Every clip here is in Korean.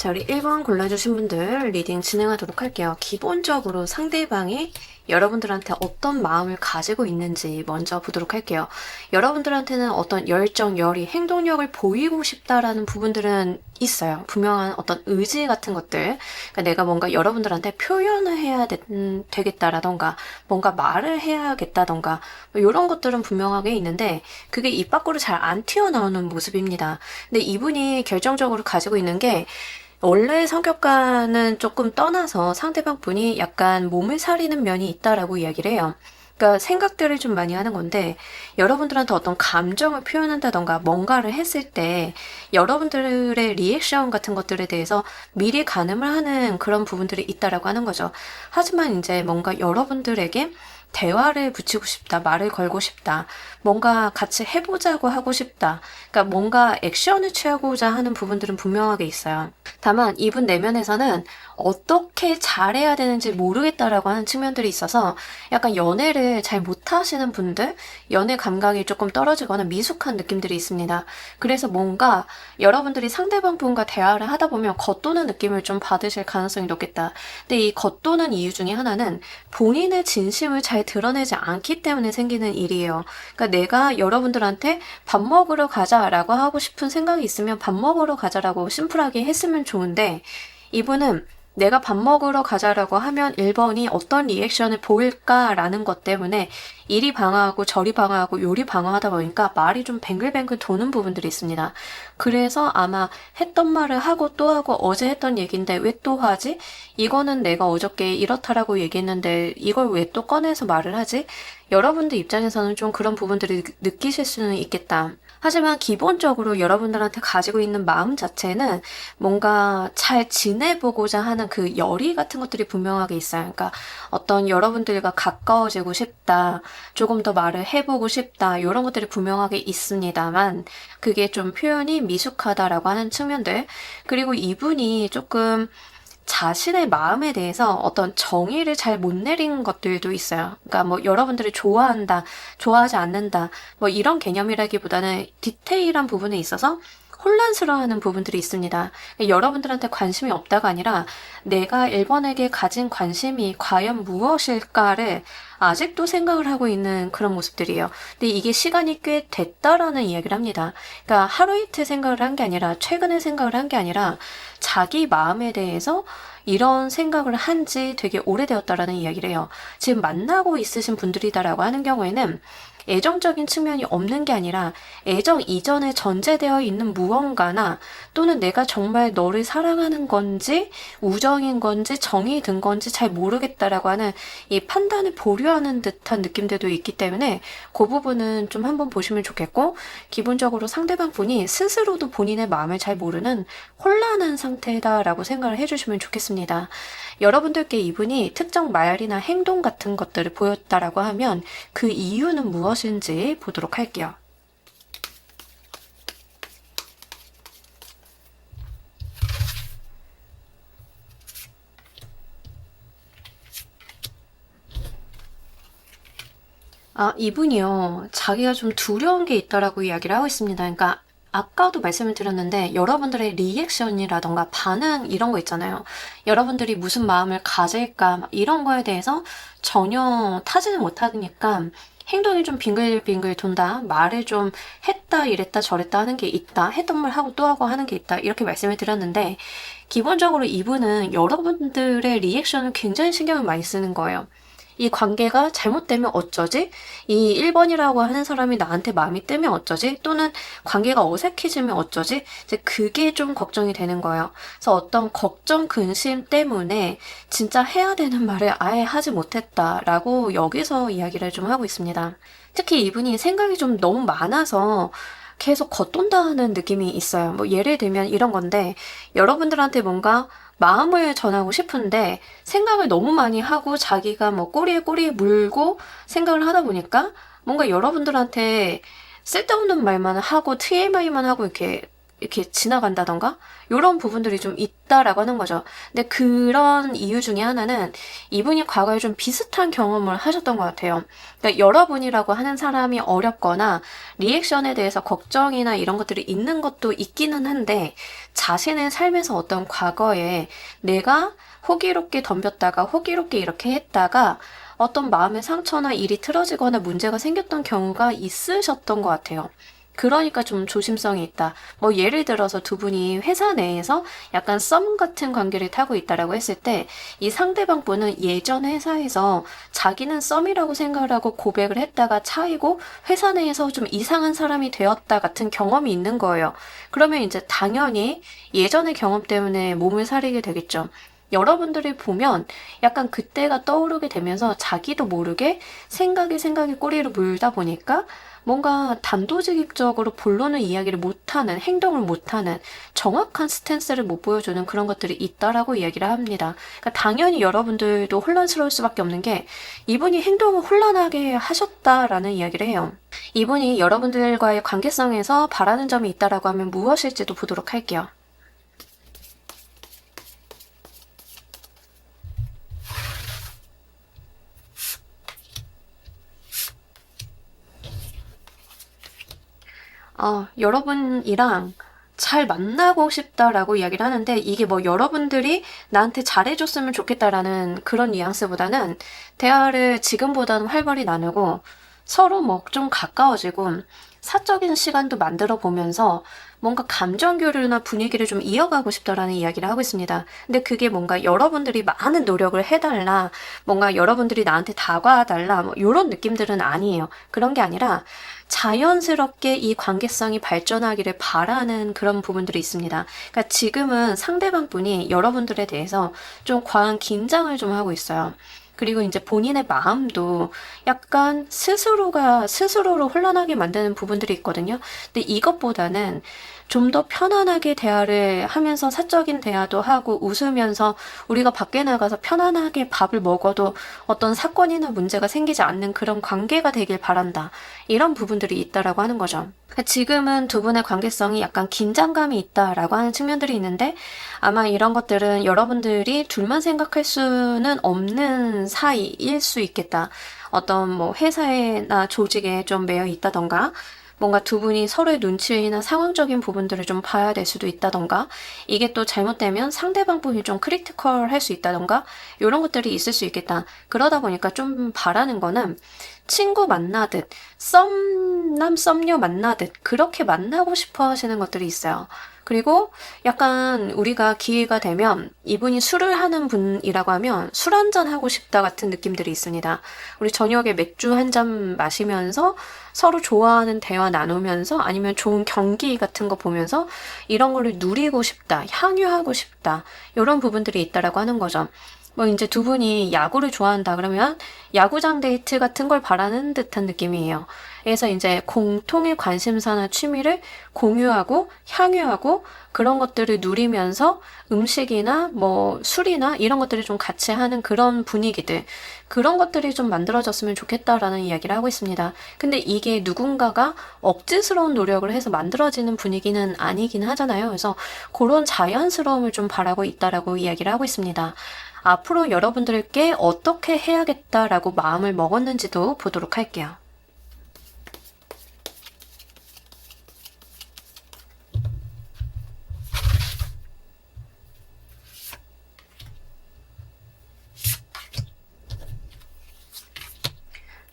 자, 우리 1번 골라주신 분들 리딩 진행하도록 할게요. 기본적으로 상대방이 여러분들한테 어떤 마음을 가지고 있는지 먼저 보도록 할게요. 여러분들한테는 어떤 열정, 열의, 행동력을 보이고 싶다라는 부분들은 있어요. 분명한 어떤 의지 같은 것들. 그러니까 내가 뭔가 여러분들한테 표현을 해야 되겠다라던가, 뭔가 말을 해야겠다던가, 뭐 이런 것들은 분명하게 있는데, 그게 입 밖으로 잘 안 튀어나오는 모습입니다. 근데 이분이 결정적으로 가지고 있는 게, 원래 성격과는 조금 떠나서 상대방 분이 약간 몸을 사리는 면이 있다라고 이야기를 해요. 그러니까 생각들을 좀 많이 하는 건데 여러분들한테 어떤 감정을 표현한다던가 뭔가를 했을 때 여러분들의 리액션 같은 것들에 대해서 미리 가늠을 하는 그런 부분들이 있다라고 하는 거죠. 하지만 이제 뭔가 여러분들에게 대화를 붙이고 싶다, 말을 걸고 싶다, 뭔가 같이 해보자고 하고 싶다. 그러니까 뭔가 액션을 취하고자 하는 부분들은 분명하게 있어요. 다만 이분 내면에서는 어떻게 잘해야 되는지 모르겠다라고 하는 측면들이 있어서 약간 연애를 잘 못하시는 분들, 연애 감각이 조금 떨어지거나 미숙한 느낌들이 있습니다. 그래서 뭔가 여러분들이 상대방 분과 대화를 하다 보면 겉도는 느낌을 좀 받으실 가능성이 높겠다. 근데 이 겉도는 이유 중에 하나는 본인의 진심을 잘 드러내지 않기 때문에 생기는 일이에요. 그러니까 내가 여러분들한테 밥 먹으러 가자라고 하고 싶은 생각이 있으면 밥 먹으러 가자라고 심플하게 했으면 좋은데 이분은 내가 밥 먹으러 가자라고 하면 1번이 어떤 리액션을 보일까라는 것 때문에 이리 방어하고 저리 방어하고 요리 방어하다 보니까 말이 좀 뱅글뱅글 도는 부분들이 있습니다. 그래서 아마 했던 말을 하고 또 하고 어제 했던 얘기인데 왜 또 하지? 이거는 내가 어저께 이렇다라고 얘기했는데 이걸 왜 또 꺼내서 말을 하지? 여러분들 입장에서는 좀 그런 부분들을 느끼실 수는 있겠다. 하지만 기본적으로 여러분들한테 가지고 있는 마음 자체는 뭔가 잘 지내보고자 하는 그 열의 같은 것들이 분명하게 있어요. 그러니까 어떤 여러분들과 가까워지고 싶다, 조금 더 말을 해보고 싶다, 이런 것들이 분명하게 있습니다만 그게 좀 표현이 미숙하다라고 하는 측면들, 그리고 이분이 조금 자신의 마음에 대해서 어떤 정의를 잘 못 내린 것들도 있어요. 그러니까 뭐 여러분들이 좋아한다, 좋아하지 않는다, 뭐 이런 개념이라기보다는 디테일한 부분에 있어서 혼란스러워하는 부분들이 있습니다. 여러분들한테 관심이 없다가 아니라 내가 1번에게 가진 관심이 과연 무엇일까를 아직도 생각을 하고 있는 그런 모습들이에요. 근데 이게 시간이 꽤 됐다라는 이야기를 합니다. 그러니까 하루 이틀 생각을 한 게 아니라 최근에 생각을 한 게 아니라 자기 마음에 대해서 이런 생각을 한 지 되게 오래되었다라는 이야기를 해요. 지금 만나고 있으신 분들이다라고 하는 경우에는 애정적인 측면이 없는 게 아니라 애정 이전에 전제되어 있는 무언가나 또는 내가 정말 너를 사랑하는 건지 우정인 건지 정이 든 건지 잘 모르겠다라고 하는 이 판단을 보류하는 듯한 느낌들도 있기 때문에 그 부분은 좀 한번 보시면 좋겠고, 기본적으로 상대방 분이 스스로도 본인의 마음을 잘 모르는 혼란한 상태다라고 생각을 해주시면 좋겠습니다. 여러분들께 이분이 특정 말이나 행동 같은 것들을 보였다라고 하면 그 이유는 무엇인지 보도록 할게요. 이분이요. 자기가 좀 두려운 게 있다라고 이야기를 하고 있습니다. 그러니까 아까도 말씀을 드렸는데 여러분들의 리액션이라던가 반응 이런 거 있잖아요. 여러분들이 무슨 마음을 가질까 막 이런 거에 대해서 전혀 타지는 못하니까 행동이 좀 빙글빙글 돈다, 말을 좀 했다 이랬다 저랬다 하는 게 있다, 했던 말 하고 또 하고 하는 게 있다, 이렇게 말씀을 드렸는데 기본적으로 이분은 여러분들의 리액션을 굉장히 신경을 많이 쓰는 거예요. 이 관계가 잘못되면 어쩌지? 이 1번이라고 하는 사람이 나한테 마음이 뜨면 어쩌지? 또는 관계가 어색해지면 어쩌지? 이제 그게 좀 걱정이 되는 거예요. 그래서 어떤 걱정, 근심 때문에 진짜 해야 되는 말을 아예 하지 못했다라고 여기서 이야기를 좀 하고 있습니다. 특히 이분이 생각이 좀 너무 많아서 계속 겉돈다는 느낌이 있어요. 뭐 예를 들면 이런 건데 여러분들한테 뭔가 마음을 전하고 싶은데 생각을 너무 많이 하고 자기가 뭐 꼬리에 물고 생각을 하다 보니까 뭔가 여러분들한테 쓸데없는 말만 하고 TMI만 하고 이렇게 이렇게 지나간다던가 이런 부분들이 좀 있다라고 하는 거죠. 근데 그런 이유 중에 하나는 이분이 과거에 좀 비슷한 경험을 하셨던 것 같아요. 그러니까 여러분이라고 하는 사람이 어렵거나 리액션에 대해서 걱정이나 이런 것들이 있는 것도 있기는 한데 자신의 삶에서 어떤 과거에 내가 호기롭게 덤볐다가 호기롭게 이렇게 했다가 어떤 마음의 상처나 일이 틀어지거나 문제가 생겼던 경우가 있으셨던 것 같아요. 그러니까 좀 조심성이 있다. 뭐 예를 들어서 두 분이 회사 내에서 약간 썸 같은 관계를 타고 있다라고 했을 때 이 상대방 분은 예전 회사에서 자기는 썸이라고 생각을 하고 고백을 했다가 차이고 회사 내에서 좀 이상한 사람이 되었다 같은 경험이 있는 거예요. 그러면 이제 당연히 예전의 경험 때문에 몸을 사리게 되겠죠. 여러분들이 보면 약간 그때가 떠오르게 되면서 자기도 모르게 생각이 꼬리를 물다 보니까 뭔가 단도직입적으로 본론을 이야기를 못하는, 행동을 못하는 정확한 스탠스를 못 보여주는 그런 것들이 있다라고 이야기를 합니다. 그러니까 당연히 여러분들도 혼란스러울 수밖에 없는 게 이분이 행동을 혼란하게 하셨다라는 이야기를 해요. 이분이 여러분들과의 관계성에서 바라는 점이 있다라고 하면 무엇일지도 보도록 할게요. 여러분이랑 잘 만나고 싶다라고 이야기를 하는데 이게 뭐 여러분들이 나한테 잘해줬으면 좋겠다라는 그런 뉘앙스보다는 대화를 지금보다는 활발히 나누고 서로 뭐 좀 가까워지고 사적인 시간도 만들어 보면서 뭔가 감정 교류나 분위기를 좀 이어가고 싶다라는 이야기를 하고 있습니다. 근데 그게 뭔가 여러분들이 많은 노력을 해달라, 뭔가 여러분들이 나한테 다가와달라, 뭐 이런 느낌들은 아니에요. 그런 게 아니라 자연스럽게 이 관계성이 발전하기를 바라는 그런 부분들이 있습니다. 그러니까 지금은 상대방 분이 여러분들에 대해서 좀 과한 긴장을 좀 하고 있어요. 그리고 이제 본인의 마음도 약간 스스로를 혼란하게 만드는 부분들이 있거든요. 근데 이것보다는 좀 더 편안하게 대화를 하면서 사적인 대화도 하고 웃으면서 우리가 밖에 나가서 편안하게 밥을 먹어도 어떤 사건이나 문제가 생기지 않는 그런 관계가 되길 바란다. 이런 부분들이 있다라고 하는 거죠. 그러니까 지금은 두 분의 관계성이 약간 긴장감이 있다라고 하는 측면들이 있는데 아마 이런 것들은 여러분들이 둘만 생각할 수는 없는 사이일 수 있겠다. 어떤 뭐 회사나 조직에 좀 매여 있다던가 뭔가 두 분이 서로의 눈치나 상황적인 부분들을 좀 봐야 될 수도 있다던가 이게 또 잘못되면 상대방 분이 좀 크리티컬 할 수 있다던가 이런 것들이 있을 수 있겠다. 그러다 보니까 좀 바라는 거는 친구 만나듯 썸남 썸녀 만나듯 그렇게 만나고 싶어 하시는 것들이 있어요. 그리고 약간 우리가 기회가 되면 이분이 술을 하는 분이라고 하면 술 한잔 하고 싶다 같은 느낌들이 있습니다. 우리 저녁에 맥주 한 잔 마시면서 서로 좋아하는 대화 나누면서 아니면 좋은 경기 같은 거 보면서 이런 거를 누리고 싶다, 향유하고 싶다 이런 부분들이 있다라고 하는 거죠. 뭐 이제 두 분이 야구를 좋아한다 그러면 야구장 데이트 같은 걸 바라는 듯한 느낌이에요. 그래서 이제 공통의 관심사나 취미를 공유하고 향유하고 그런 것들을 누리면서 음식이나 뭐 술이나 이런 것들을 좀 같이 하는 그런 분위기들 그런 것들이 좀 만들어졌으면 좋겠다라는 이야기를 하고 있습니다. 근데 이게 누군가가 억지스러운 노력을 해서 만들어지는 분위기는 아니긴 하잖아요. 그래서 그런 자연스러움을 좀 바라고 있다라고 이야기를 하고 있습니다. 앞으로 여러분들께 어떻게 해야겠다라고 마음을 먹었는지도 보도록 할게요.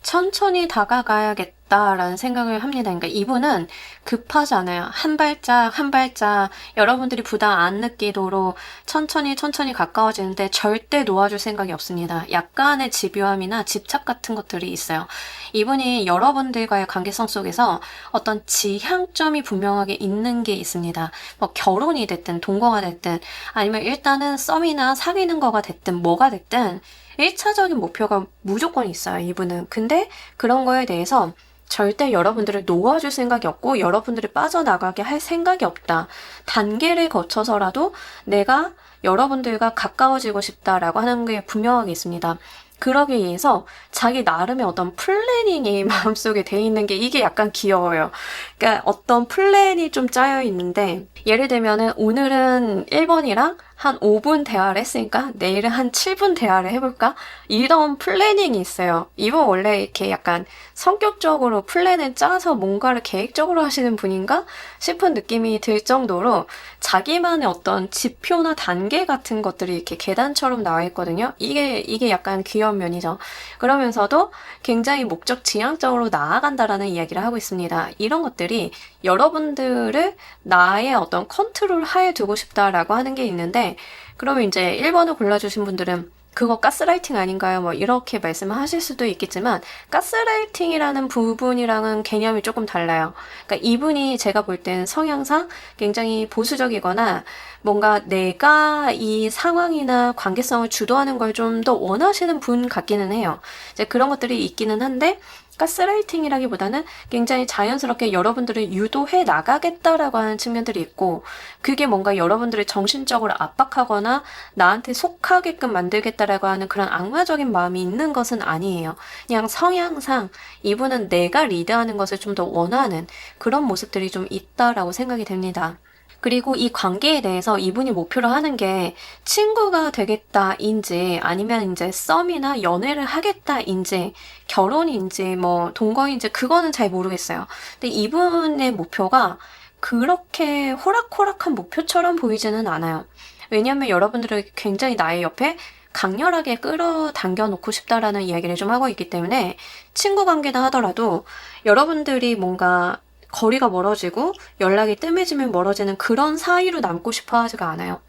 천천히 다가가야겠다라는 생각을 합니다. 그러니까 이분은 급하지 않아요. 한 발짝 한 발짝 여러분들이 부담 안 느끼도록 천천히 가까워지는데 절대 놓아줄 생각이 없습니다. 약간의 집요함이나 집착 같은 것들이 있어요. 이분이 여러분들과의 관계성 속에서 어떤 지향점이 분명하게 있는 게 있습니다. 뭐 결혼이 됐든 동거가 됐든 아니면 일단은 썸이나 사귀는 거가 됐든 뭐가 됐든 1차적인 목표가 무조건 있어요, 이분은. 근데 그런 거에 대해서 절대 여러분들을 놓아줄 생각이 없고 여러분들이 빠져나가게 할 생각이 없다. 단계를 거쳐서라도 내가 여러분들과 가까워지고 싶다라고 하는 게 분명하게 있습니다. 그러기 위해서 자기 나름의 어떤 플래닝이 마음속에 돼 있는 게 이게 약간 귀여워요. 그러니까 어떤 플랜이 좀 짜여 있는데 예를 들면은 오늘은 1번이랑 한 5분 대화를 했으니까 내일은 한 7분 대화를 해볼까? 이런 플래닝이 있어요. 이분 원래 이렇게 약간 성격적으로 플랜을 짜서 뭔가를 계획적으로 하시는 분인가 싶은 느낌이 들 정도로 자기만의 어떤 지표나 단계 같은 것들이 이렇게 계단처럼 나와 있거든요. 이게 약간 귀여운 면이죠. 그러면서도 굉장히 목적 지향적으로 나아간다라는 이야기를 하고 있습니다. 이런 것들이 여러분들을 나의 어떤 컨트롤 하에 두고 싶다라고 하는 게 있는데, 그러면 이제 1번을 골라주신 분들은 그거 가스라이팅 아닌가요? 뭐 이렇게 말씀하실 수도 있겠지만, 가스라이팅이라는 부분이랑은 개념이 조금 달라요. 그러니까 이분이 제가 볼 땐 성향상 굉장히 보수적이거나 뭔가 내가 이 상황이나 관계성을 주도하는 걸 좀 더 원하시는 분 같기는 해요. 이제 그런 것들이 있기는 한데, 가스라이팅이라기보다는 굉장히 자연스럽게 여러분들을 유도해 나가겠다라고 하는 측면들이 있고, 그게 뭔가 여러분들을 정신적으로 압박하거나 나한테 속하게끔 만들겠다라고 하는 그런 악마적인 마음이 있는 것은 아니에요. 그냥 성향상 이분은 내가 리드하는 것을 좀 더 원하는 그런 모습들이 좀 있다라고 생각이 됩니다. 그리고 이 관계에 대해서 이분이 목표로 하는 게 친구가 되겠다인지 아니면 이제 썸이나 연애를 하겠다인지 결혼인지 뭐 동거인지 그거는 잘 모르겠어요. 근데 이분의 목표가 그렇게 호락호락한 목표처럼 보이지는 않아요. 왜냐하면 여러분들을 굉장히 나의 옆에 강렬하게 끌어당겨 놓고 싶다라는 이야기를 좀 하고 있기 때문에 친구 관계다 하더라도 여러분들이 뭔가 거리가 멀어지고 연락이 뜸해지면 멀어지는 그런 사이로 남고 싶어 하지가 않아요.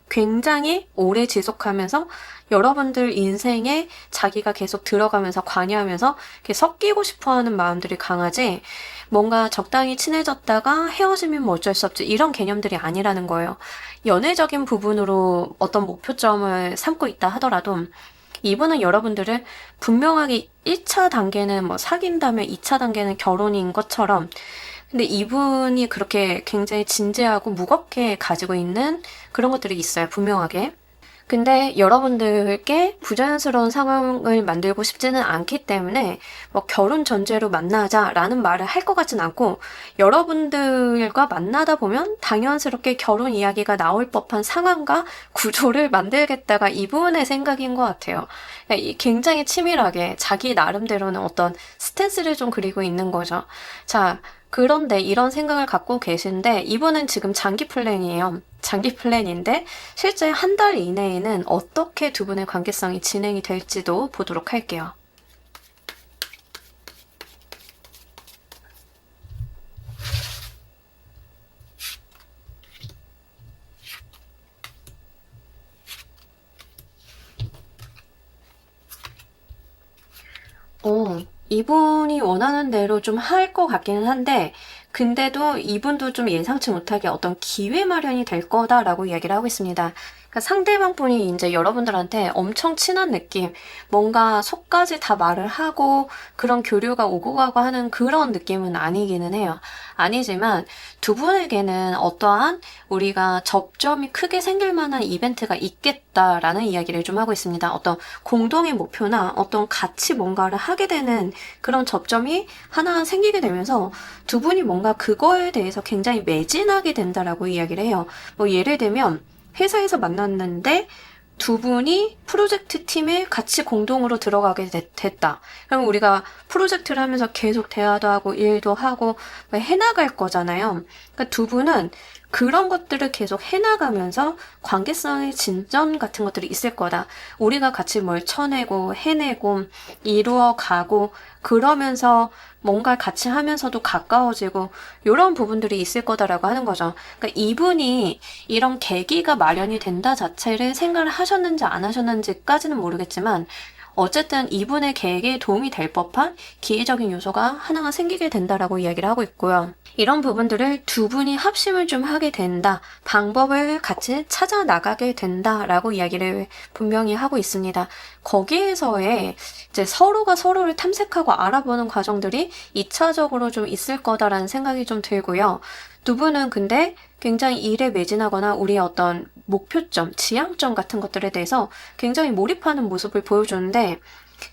굉장히 오래 지속하면서 여러분들 인생에 자기가 계속 들어가면서 관여하면서 이렇게 섞이고 싶어 하는 마음들이 강하지, 뭔가 적당히 친해졌다가 헤어지면 뭐 어쩔 수 없지 이런 개념들이 아니라는 거예요. 연애적인 부분으로 어떤 목표점을 삼고 있다 하더라도 이분은 여러분들을 분명하게 1차 단계는 뭐 사귄 다음에 2차 단계는 결혼인 것처럼, 근데 이분이 그렇게 굉장히 진지하고 무겁게 가지고 있는 그런 것들이 있어요, 분명하게. 근데 여러분들께 부자연스러운 상황을 만들고 싶지는 않기 때문에 뭐 결혼 전제로 만나자라는 말을 할 것 같진 않고, 여러분들과 만나다 보면 당연스럽게 결혼 이야기가 나올 법한 상황과 구조를 만들겠다가 이분의 생각인 것 같아요. 그러니까 굉장히 치밀하게 자기 나름대로는 어떤 스탠스를 좀 그리고 있는 거죠. 자, 그런데 이런 생각을 갖고 계신데 이분은 지금 장기 플랜이에요. 장기 플랜인데 실제 한 달 이내에는 어떻게 두 분의 관계성이 진행이 될지도 보도록 할게요. 이분이 원하는 대로 좀 할 것 같기는 한데, 근데도 이분도 좀 예상치 못하게 어떤 기회 마련이 될 거다라고 이야기를 하고 있습니다. 그러니까 상대방 분이 이제 여러분들한테 엄청 친한 느낌, 뭔가 속까지 다 말을 하고 그런 교류가 오고 가고 하는 그런 느낌은 아니기는 해요. 아니지만 두 분에게는 어떠한 우리가 접점이 크게 생길 만한 이벤트가 있겠다라는 이야기를 좀 하고 있습니다. 어떤 공동의 목표나 어떤 같이 뭔가를 하게 되는 그런 접점이 하나 생기게 되면서 두 분이 뭔가 그거에 대해서 굉장히 매진하게 된다라고 이야기를 해요. 뭐 예를 들면 회사에서 만났는데 두 분이 프로젝트 팀에 같이 공동으로 들어가게 됐다. 그럼 우리가 프로젝트를 하면서 계속 대화도 하고 일도 하고 해나갈 거잖아요. 그러니까 두 분은 그런 것들을 계속 해나가면서 관계성의 진전 같은 것들이 있을 거다. 우리가 같이 뭘 쳐내고 해내고 이루어가고 그러면서 뭔가 같이 하면서도 가까워지고 이런 부분들이 있을 거다라고 하는 거죠. 그러니까 이분이 이런 계기가 마련이 된다 자체를 생각을 하셨는지 안 하셨는지까지는 모르겠지만 어쨌든 이분의 계획에 도움이 될 법한 기회적인 요소가 하나가 생기게 된다라고 이야기를 하고 있고요. 이런 부분들을 두 분이 합심을 좀 하게 된다, 방법을 같이 찾아 나가게 된다라고 이야기를 분명히 하고 있습니다. 거기에서의 이제 서로가 서로를 탐색하고 알아보는 과정들이 2차적으로 좀 있을 거다라는 생각이 좀 들고요. 두 분은 근데 굉장히 일에 매진하거나 우리의 어떤 목표점, 지향점 같은 것들에 대해서 굉장히 몰입하는 모습을 보여주는데,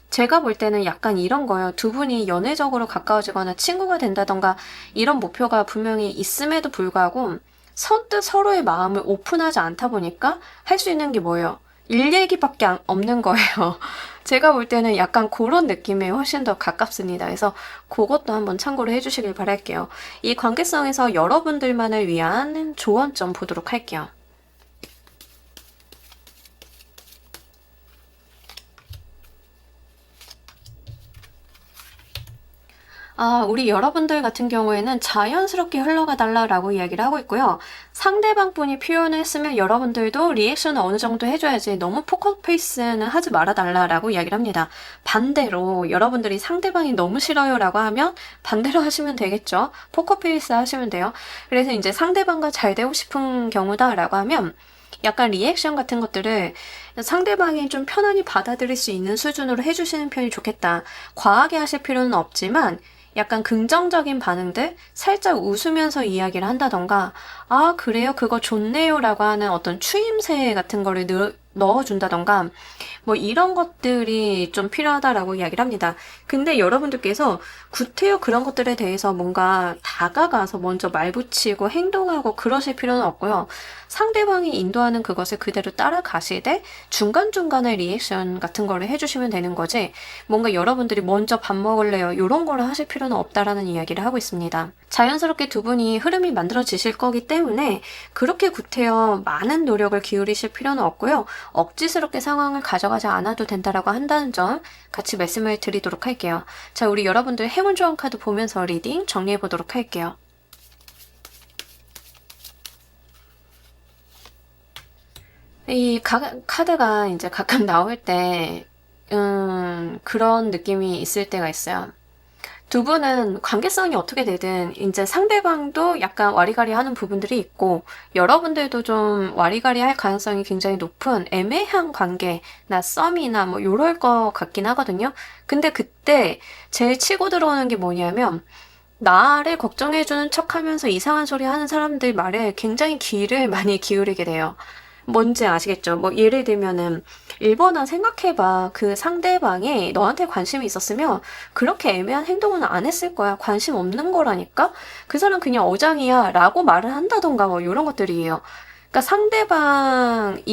제가 볼 때는 약간 이런 거예요. 두 분이 연애적으로 가까워지거나 친구가 된다던가 이런 목표가 분명히 있음에도 불구하고 선뜻 서로의 마음을 오픈하지 않다 보니까 할 수 있는 게 뭐예요? 일 얘기밖에 없는 거예요. 제가 볼 때는 약간 그런 느낌에 훨씬 더 가깝습니다. 그래서 그것도 한번 참고를 해주시길 바랄게요. 이 관계성에서 여러분들만을 위한 조언점 보도록 할게요. 우리 여러분들 같은 경우에는 자연스럽게 흘러가 달라라고 이야기를 하고 있고요. 상대방 분이 표현을 했으면 여러분들도 리액션을 어느 정도 해줘야지 너무 포커페이스는 하지 말아 달라라고 이야기를 합니다. 반대로 여러분들이 상대방이 너무 싫어요라고 하면 반대로 하시면 되겠죠. 포커페이스 하시면 돼요. 그래서 이제 상대방과 잘 되고 싶은 경우다라고 하면 약간 리액션 같은 것들을 상대방이 좀 편안히 받아들일 수 있는 수준으로 해주시는 편이 좋겠다. 과하게 하실 필요는 없지만 약간 긍정적인 반응들 살짝 웃으면서 이야기를 한다던가 아 그래요 그거 좋네요 라고 하는 어떤 추임새 같은 거를 넣어준다던가 뭐 이런 것들이 좀 필요하다라고 이야기를 합니다. 근데 여러분들께서 구태여 그런 것들에 대해서 뭔가 다가가서 먼저 말 붙이고 행동하고 그러실 필요는 없고요. 상대방이 인도하는 그것을 그대로 따라가시되 중간중간에 리액션 같은 거를 해주시면 되는 거지 뭔가 여러분들이 먼저 밥 먹을래요 이런 거를 하실 필요는 없다라는 이야기를 하고 있습니다. 자연스럽게 두 분이 흐름이 만들어지실 거기 때문에 그렇게 구태여 많은 노력을 기울이실 필요는 없고요. 억지스럽게 상황을 가져가지 않아도 된다라고 한다는 점 같이 말씀을 드리도록 할게요. 자, 우리 여러분들 행운 조언 카드 보면서 리딩 정리해 보도록 할게요. 이 카드가 이제 가끔 나올 때 그런 느낌이 있을 때가 있어요. 두 분은 관계성이 어떻게 되든 이제 상대방도 약간 와리가리 하는 부분들이 있고 여러분들도 좀 와리가리 할 가능성이 굉장히 높은 애매한 관계나 썸이나 뭐 요럴 것 같긴 하거든요. 근데 그때 제일 치고 들어오는 게 뭐냐면 나를 걱정해주는 척 하면서 이상한 소리 하는 사람들 말에 굉장히 귀를 많이 기울이게 돼요. 뭔지 아시겠죠? 뭐 예를 들면은 일본아 생각해봐. 그 상대방이 너한테 관심이 있었으면 그렇게 애매한 행동은 안 했을 거야. 관심 없는 거라니까? 그 사람 그냥 어장이야 라고 말을 한다던가 뭐 이런 것들이에요. 그러니까 상대방이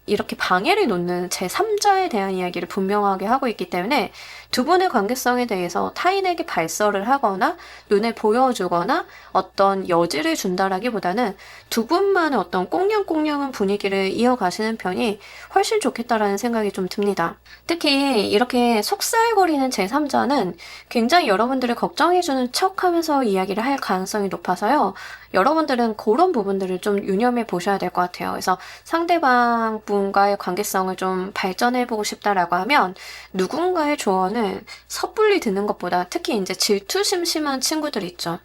이렇게 방해를 놓는 제3자에 대한 이야기를 분명하게 하고 있기 때문에 두 분의 관계성에 대해서 타인에게 발설을 하거나 눈에 보여주거나 어떤 여지를 준다라기보다는 두 분만의 어떤 꽁냥꽁냥한 분위기를 이어가시는 편이 훨씬 좋겠다라는 생각이 좀 듭니다. 특히 이렇게 속살거리는 제3자는 굉장히 여러분들을 걱정해주는 척하면서 이야기를 할 가능성이 높아서요. 여러분들은 그런 부분들을 좀 유념해 보셔야 될 것 같아요. 그래서 상대방 분과의 관계성을 좀 발전해보고 싶다라고 하면 누군가의 조언을 섣불리 듣는 것보다 특히 이제 질투심심한 친구들 있죠.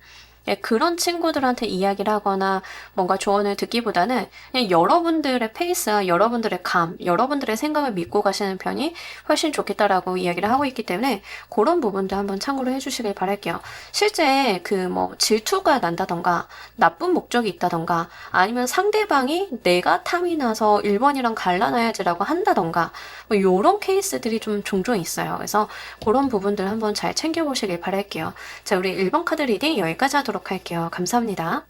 예, 그런 친구들한테 이야기를 하거나 뭔가 조언을 듣기보다는 그냥 여러분들의 페이스와 여러분들의 여러분들의 생각을 믿고 가시는 편이 훨씬 좋겠다라고 이야기를 하고 있기 때문에 그런 부분도 한번 참고를 해주시길 바랄게요. 실제 그 뭐 질투가 난다던가 나쁜 목적이 있다던가 아니면 상대방이 내가 탐이 나서 1번이랑 갈라놔야지라고 한다던가 뭐 이런 케이스들이 좀 종종 있어요. 그래서 그런 부분들 한번 잘 챙겨보시길 바랄게요. 자, 우리 1번 카드 리딩 여기까지 하도록 할게요. 감사합니다.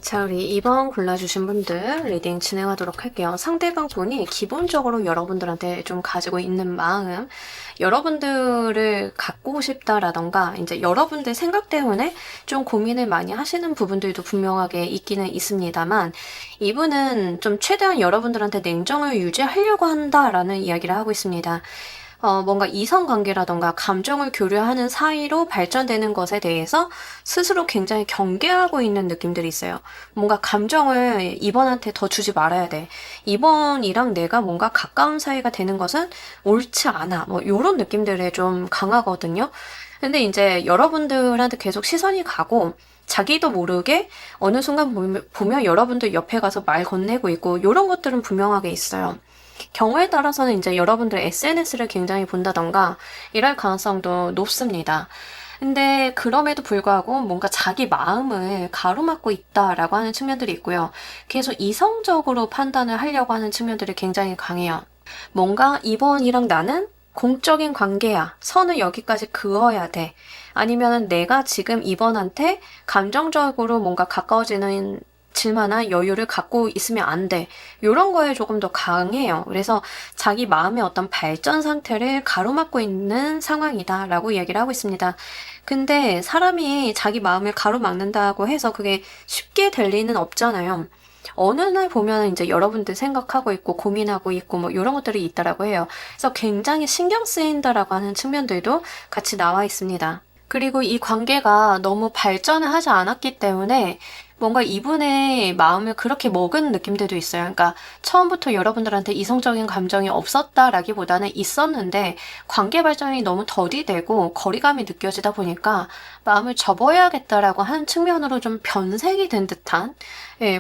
자, 우리 2번 골라주신 분들 리딩 진행하도록 할게요. 상대방 분이 기본적으로 여러분들한테 좀 가지고 있는 마음, 여러분들을 갖고 싶다라던가 이제 여러분들 생각 때문에 좀 고민을 많이 하시는 부분들도 분명하게 있기는 있습니다만 이분은 좀 최대한 여러분들한테 냉정을 유지하려고 한다라는 이야기를 하고 있습니다. 뭔가 이성관계라던가 감정을 교류하는 사이로 발전되는 것에 대해서 스스로 굉장히 경계하고 있는 느낌들이 있어요. 뭔가 감정을 이번한테 더 주지 말아야 돼. 이번이랑 내가 뭔가 가까운 사이가 되는 것은 옳지 않아. 뭐 이런 느낌들이 좀 강하거든요. 근데 이제 여러분들한테 계속 시선이 가고 자기도 모르게 어느 순간 보면 여러분들 옆에 가서 말 건네고 있고 이런 것들은 분명하게 있어요. 경우에 따라서는 이제 여러분들 SNS를 굉장히 본다던가 이럴 가능성도 높습니다. 근데 그럼에도 불구하고 뭔가 자기 마음을 가로막고 있다라고 하는 측면들이 있고요. 계속 이성적으로 판단을 하려고 하는 측면들이 굉장히 강해요. 뭔가 이번이랑 나는 공적인 관계야. 선을 여기까지 그어야 돼. 아니면 내가 지금 이번한테 감정적으로 뭔가 가까워지는 질만한 여유를 갖고 있으면 안 돼. 이런 거에 조금 더 강해요. 그래서 자기 마음의 어떤 발전 상태를 가로막고 있는 상황이다라고 이야기를 하고 있습니다. 근데 사람이 자기 마음을 가로막는다고 해서 그게 쉽게 될 리는 없잖아요. 어느 날 보면 이제 여러분들 생각하고 있고 고민하고 있고 뭐 이런 것들이 있다라고 해요. 그래서 굉장히 신경 쓰인다라고 하는 측면들도 같이 나와 있습니다. 그리고 이 관계가 너무 발전을 하지 않았기 때문에 뭔가 이분의 마음을 그렇게 먹은 느낌들도 있어요. 그러니까 처음부터 여러분들한테 이성적인 감정이 없었다라기보다는 있었는데 관계 발전이 너무 더디되고 거리감이 느껴지다 보니까 마음을 접어야겠다라고 하는 측면으로 좀 변색이 된 듯한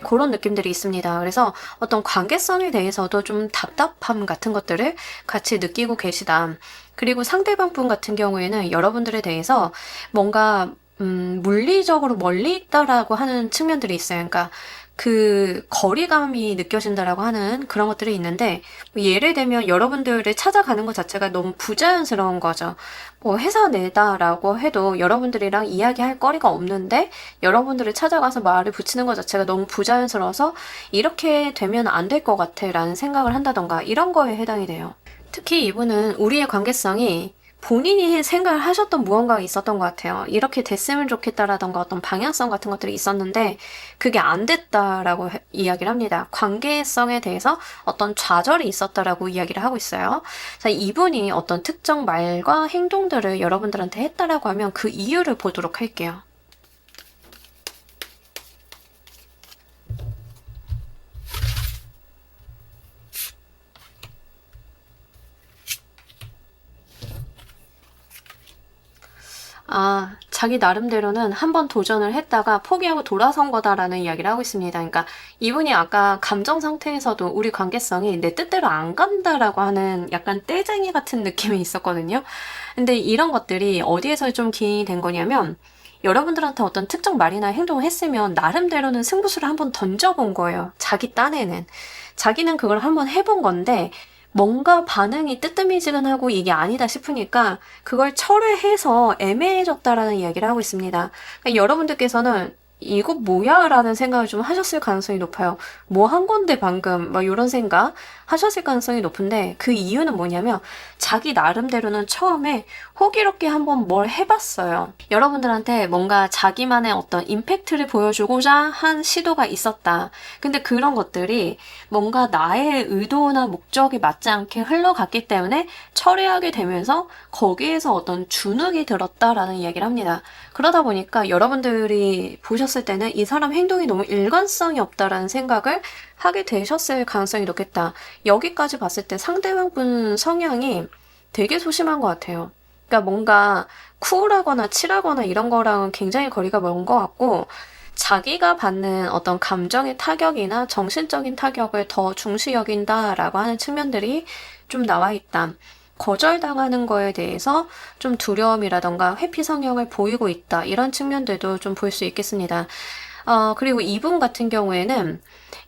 그런 느낌들이 있습니다. 그래서 어떤 관계성에 대해서도 좀 답답함 같은 것들을 같이 느끼고 계시다. 그리고 상대방 분 같은 경우에는 여러분들에 대해서 뭔가 물리적으로 멀리 있다라고 하는 측면들이 있어요. 그러니까 그 거리감이 느껴진다라고 하는 그런 것들이 있는데 뭐 예를 들면 여러분들을 찾아가는 것 자체가 너무 부자연스러운 거죠. 뭐 회사 내다라고 해도 여러분들이랑 이야기할 거리가 없는데 여러분들을 찾아가서 말을 붙이는 것 자체가 너무 부자연스러워서 이렇게 되면 안 될 것 같아 라는 생각을 한다던가 이런 거에 해당이 돼요. 특히 이분은 우리의 관계성이 본인이 생각을 하셨던 무언가가 있었던 것 같아요. 이렇게 됐으면 좋겠다라던가 어떤 방향성 같은 것들이 있었는데 그게 안 됐다라고 이야기를 합니다. 관계성에 대해서 어떤 좌절이 있었다라고 이야기를 하고 있어요. 자, 이분이 어떤 특정 말과 행동들을 여러분들한테 했다라고 하면 그 이유를 보도록 할게요. 자기 나름대로는 한번 도전을 했다가 포기하고 돌아선 거다라는 이야기를 하고 있습니다. 그러니까 이분이 아까 감정 상태에서도 우리 관계성이 내 뜻대로 안 간다라고 하는 약간 떼쟁이 같은 느낌이 있었거든요. 근데 이런 것들이 어디에서 좀 기인이 된 거냐면 여러분들한테 어떤 특정 말이나 행동을 했으면 나름대로는 승부수를 한번 던져본 거예요. 자기 딴에는. 자기는 그걸 한번 해본 건데 뭔가 반응이 뜨뜨미지근하고 이게 아니다 싶으니까 그걸 철회해서 애매해졌다라는 이야기를 하고 있습니다. 그러니까 여러분들께서는 이거 뭐야? 라는 생각을 좀 하셨을 가능성이 높아요. 뭐 한 건데 방금 막 이런 생각 하셨을 가능성이 높은데 그 이유는 뭐냐면 자기 나름대로는 처음에 호기롭게 한번 뭘 해봤어요. 여러분들한테 뭔가 자기만의 어떤 임팩트를 보여주고자 한 시도가 있었다. 근데 그런 것들이 뭔가 나의 의도나 목적이 맞지 않게 흘러갔기 때문에 철회하게 되면서 거기에서 어떤 주눅이 들었다라는 이야기를 합니다. 그러다 보니까 여러분들이 보셨을 때는 이 사람 행동이 너무 일관성이 없다라는 생각을 하게 되셨을 가능성이 높겠다. 여기까지 봤을 때 상대방 분 성향이 되게 소심한 것 같아요. 그러니까 뭔가 쿨하거나 칠하거나 이런 거랑은 굉장히 거리가 먼 것 같고 자기가 받는 어떤 감정의 타격이나 정신적인 타격을 더 중시 여긴다라고 하는 측면들이 좀 나와 있다. 거절당하는 거에 대해서 좀 두려움이라던가 회피 성향을 보이고 있다. 이런 측면들도 좀 볼 수 있겠습니다. 그리고 이분 같은 경우에는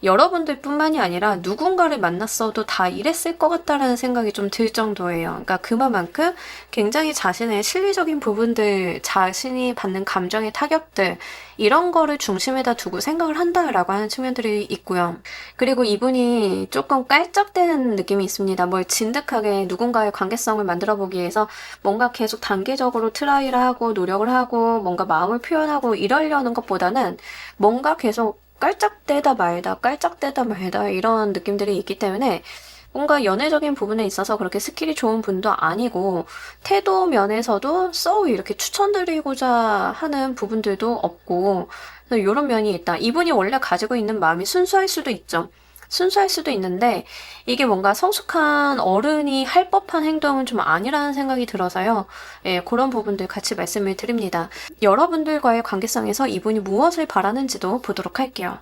여러분들 뿐만이 아니라 누군가를 만났어도 다 이랬을 것 같다라는 생각이 좀 들 정도예요. 그러니까 그만큼 굉장히 자신의 실리적인 부분들, 자신이 받는 감정의 타격들, 이런 거를 중심에다 두고 생각을 한다라고 하는 측면들이 있고요. 그리고 이분이 조금 깔짝대는 느낌이 있습니다. 뭘 진득하게 누군가의 관계성을 만들어 보기 위해서 뭔가 계속 단계적으로 트라이를 하고 노력을 하고 뭔가 마음을 표현하고 이러려는 것보다는 뭔가 계속 깔짝대다 말다 이런 느낌들이 있기 때문에 뭔가 연애적인 부분에 있어서 그렇게 스킬이 좋은 분도 아니고 태도 면에서도 이렇게 추천드리고자 하는 부분들도 없고 이런 면이 있다. 이분이 원래 가지고 있는 마음이 순수할 수도 있죠. 순수할 수도 있는데 이게 뭔가 성숙한 어른이 할 법한 행동은 좀 아니라는 생각이 들어서요. 그런 부분들 같이 말씀을 드립니다. 여러분들과의 관계성에서 이분이 무엇을 바라는지도 보도록 할게요.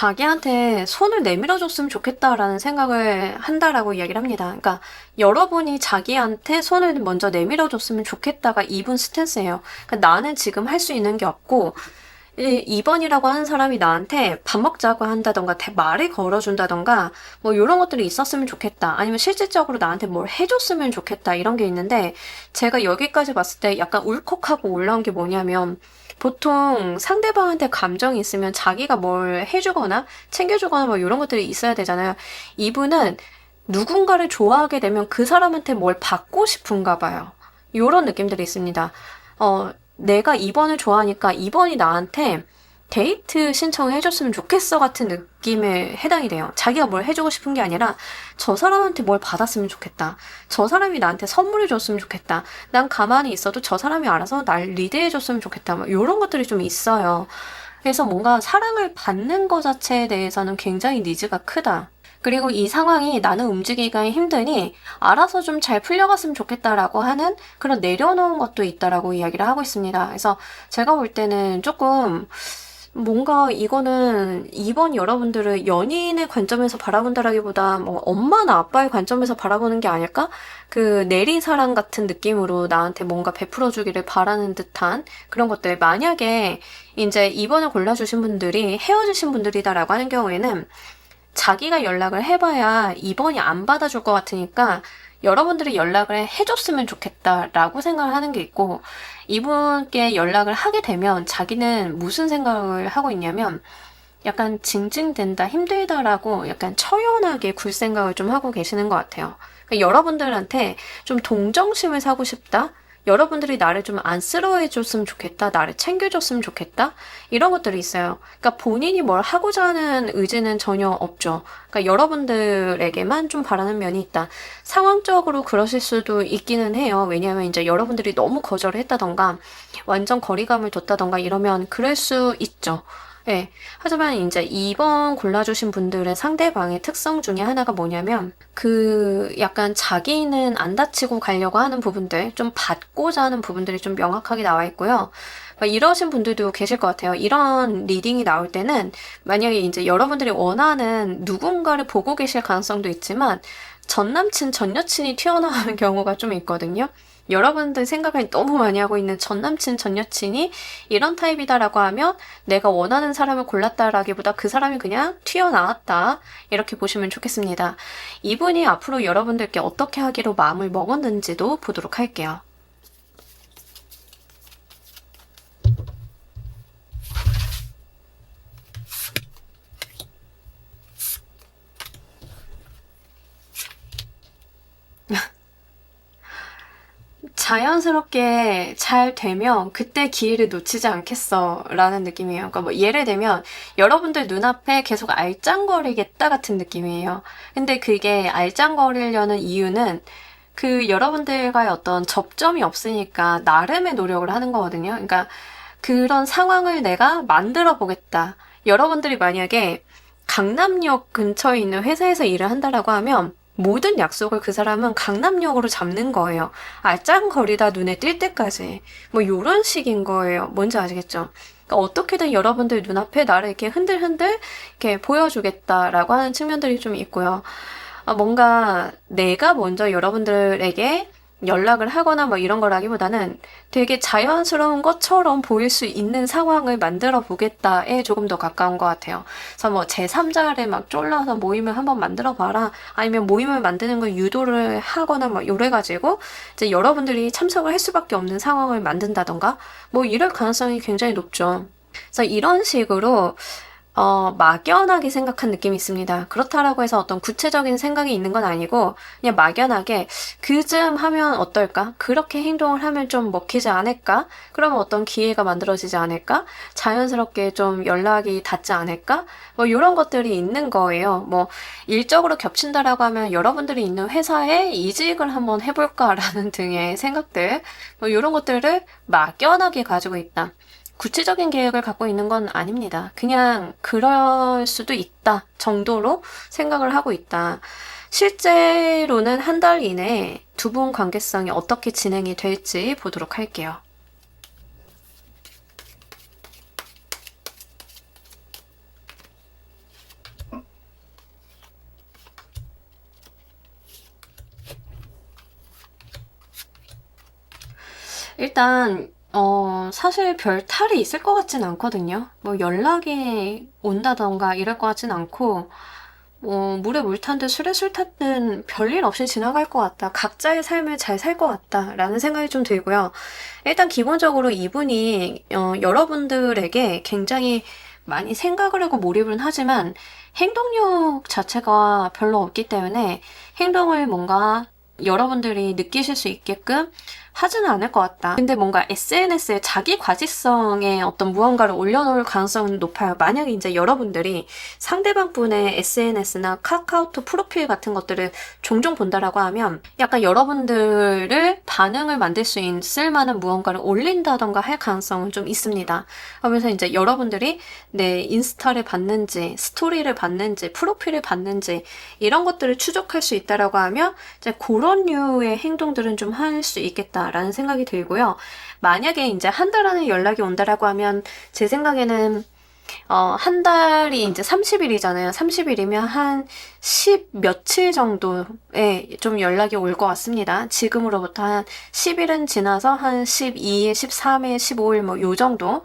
자기한테 손을 내밀어 줬으면 좋겠다라는 생각을 한다라고 이야기를 합니다. 그러니까 여러분이 자기한테 손을 먼저 내밀어 줬으면 좋겠다가 이분 스탠스예요. 그러니까 나는 지금 할 수 있는 게 없고 2번이라고 하는 사람이 나한테 밥 먹자고 한다던가 말을 걸어준다던가 뭐 이런 것들이 있었으면 좋겠다. 아니면 실질적으로 나한테 뭘 해줬으면 좋겠다. 이런 게 있는데 제가 여기까지 봤을 때 약간 울컥하고 올라온 게 뭐냐면 보통 상대방한테 감정이 있으면 자기가 뭘 해주거나 챙겨주거나 뭐 이런 것들이 있어야 되잖아요. 이분은 누군가를 좋아하게 되면 그 사람한테 뭘 받고 싶은가 봐요. 이런 느낌들이 있습니다. 내가 2번을 좋아하니까 2번이 나한테 데이트 신청을 해줬으면 좋겠어 같은 느낌에 해당이 돼요. 자기가 뭘 해주고 싶은 게 아니라 저 사람한테 뭘 받았으면 좋겠다. 저 사람이 나한테 선물을 줬으면 좋겠다. 난 가만히 있어도 저 사람이 알아서 날 리드해줬으면 좋겠다. 뭐 이런 것들이 좀 있어요. 그래서 뭔가 사랑을 받는 것 자체에 대해서는 굉장히 니즈가 크다. 그리고 이 상황이 나는 움직이기가 힘드니 알아서 좀 잘 풀려갔으면 좋겠다라고 하는 그런 내려놓은 것도 있다라고 이야기를 하고 있습니다. 그래서 제가 볼 때는 조금 뭔가 이거는 이번 여러분들을 연인의 관점에서 바라본다라기보다 뭐 엄마나 아빠의 관점에서 바라보는 게 아닐까? 그 내리사랑 같은 느낌으로 나한테 뭔가 베풀어주기를 바라는 듯한 그런 것들. 만약에 이제 2번을 골라주신 분들이 헤어지신 분들이다라고 하는 경우에는 자기가 연락을 해봐야 2번이 안 받아줄 것 같으니까 여러분들이 연락을 해줬으면 좋겠다라고 생각을 하는 게 있고 이분께 연락을 하게 되면 자기는 무슨 생각을 하고 있냐면 약간 징징댄다, 힘들다라고 약간 처연하게 굴 생각을 좀 하고 계시는 것 같아요. 그러니까 여러분들한테 좀 동정심을 사고 싶다? 여러분들이 나를 좀 안쓰러워해 줬으면 좋겠다. 나를 챙겨줬으면 좋겠다. 이런 것들이 있어요. 그러니까 본인이 뭘 하고자 하는 의지는 전혀 없죠. 그러니까 여러분들에게만 좀 바라는 면이 있다. 상황적으로 그러실 수도 있기는 해요. 왜냐하면 이제 여러분들이 너무 거절을 했다던가 완전 거리감을 뒀다던가 이러면 그럴 수 있죠. 네. 하지만 이제 2번 골라주신 분들의 상대방의 특성 중에 하나가 뭐냐면 약간 자기는 안 다치고 가려고 하는 부분들, 좀 받고자 하는 부분들이 좀 명확하게 나와 있고요. 이러신 분들도 계실 것 같아요. 이런 리딩이 나올 때는 만약에 이제 여러분들이 원하는 누군가를 보고 계실 가능성도 있지만 전 남친, 전 여친이 튀어나오는 경우가 좀 있거든요. 여러분들 생각을 너무 많이 하고 있는 전 남친, 전 여친이 이런 타입이다라고 하면 내가 원하는 사람을 골랐다라기보다 그 사람이 그냥 튀어나왔다. 이렇게 보시면 좋겠습니다. 이분이 앞으로 여러분들께 어떻게 하기로 마음을 먹었는지도 보도록 할게요. 자연스럽게 잘 되면 그때 기회를 놓치지 않겠어 라는 느낌이에요. 그러니까 뭐 예를 들면 여러분들 눈앞에 계속 알짱거리겠다 같은 느낌이에요. 근데 그게 알짱거리려는 이유는 그 여러분들과의 어떤 접점이 없으니까 나름의 노력을 하는 거거든요. 그러니까 그런 상황을 내가 만들어 보겠다. 여러분들이 만약에 강남역 근처에 있는 회사에서 일을 한다라고 하면 모든 약속을 그 사람은 강남역으로 잡는 거예요. 알짱거리다 눈에 띌 때까지. 뭐 요런 식인 거예요. 뭔지 아시겠죠? 그러니까 어떻게든 여러분들 눈앞에 나를 이렇게 흔들흔들 이렇게 보여주겠다라고 하는 측면들이 좀 있고요. 뭔가 내가 먼저 여러분들에게 연락을 하거나 뭐 이런 거라기보다는 되게 자연스러운 것처럼 보일 수 있는 상황을 만들어 보겠다에 조금 더 가까운 것 같아요. 그래서 뭐 제3자를 막 쫄라서 모임을 한번 만들어 봐라. 아니면 모임을 만드는 걸 유도를 하거나 뭐 이래가지고 이제 여러분들이 참석을 할 수밖에 없는 상황을 만든다던가 뭐 이럴 가능성이 굉장히 높죠. 그래서 이런 식으로 막연하게 생각한 느낌이 있습니다. 그렇다라고 해서 어떤 구체적인 생각이 있는 건 아니고 그냥 막연하게 그쯤 하면 어떨까? 그렇게 행동을 하면 좀 먹히지 않을까? 그러면 어떤 기회가 만들어지지 않을까? 자연스럽게 좀 연락이 닿지 않을까? 뭐 이런 것들이 있는 거예요. 뭐 일적으로 겹친다라고 하면 여러분들이 있는 회사에 이직을 한번 해볼까라는 등의 생각들 뭐 이런 것들을 막연하게 가지고 있다. 구체적인 계획을 갖고 있는 건 아닙니다. 그냥 그럴 수도 있다 정도로 생각을 하고 있다. 실제로는 한 달 이내에 두 분 관계성이 어떻게 진행이 될지 보도록 할게요. 일단 사실 별 탈이 있을 것 같진 않거든요. 뭐 연락이 온다던가 이럴 것 같진 않고, 물에 물 탄 듯 술에 술 탔든 별일 없이 지나갈 것 같다. 각자의 삶을 잘 살 것 같다라는 생각이 좀 들고요. 일단 기본적으로 이분이 여러분들에게 굉장히 많이 생각을 하고 몰입은 하지만 행동력 자체가 별로 없기 때문에 행동을 뭔가 여러분들이 느끼실 수 있게끔 하지는 않을 것 같다. 근데 뭔가 SNS에 자기 과시성의 어떤 무언가를 올려놓을 가능성은 높아요. 만약에 이제 여러분들이 상대방 분의 SNS나 카카오톡 프로필 같은 것들을 종종 본다라고 하면 약간 여러분들을 반응을 만들 수 있을 만한 무언가를 올린다던가 할 가능성은 좀 있습니다. 그러면서 이제 여러분들이 내 인스타를 봤는지, 스토리를 봤는지, 프로필을 봤는지 이런 것들을 추적할 수 있다라고 하면 이제 그런 류의 행동들은 좀 할 수 있겠다라는 생각이 들고요. 만약에 이제 한 달 안에 연락이 온다라고 하면 제 생각에는 한 달이 이제 30일이잖아요. 30일이면 한 10 며칠 정도에 좀 연락이 올 것 같습니다. 지금으로부터 한 10일은 지나서 한 12일, 13일, 15일 뭐 요 정도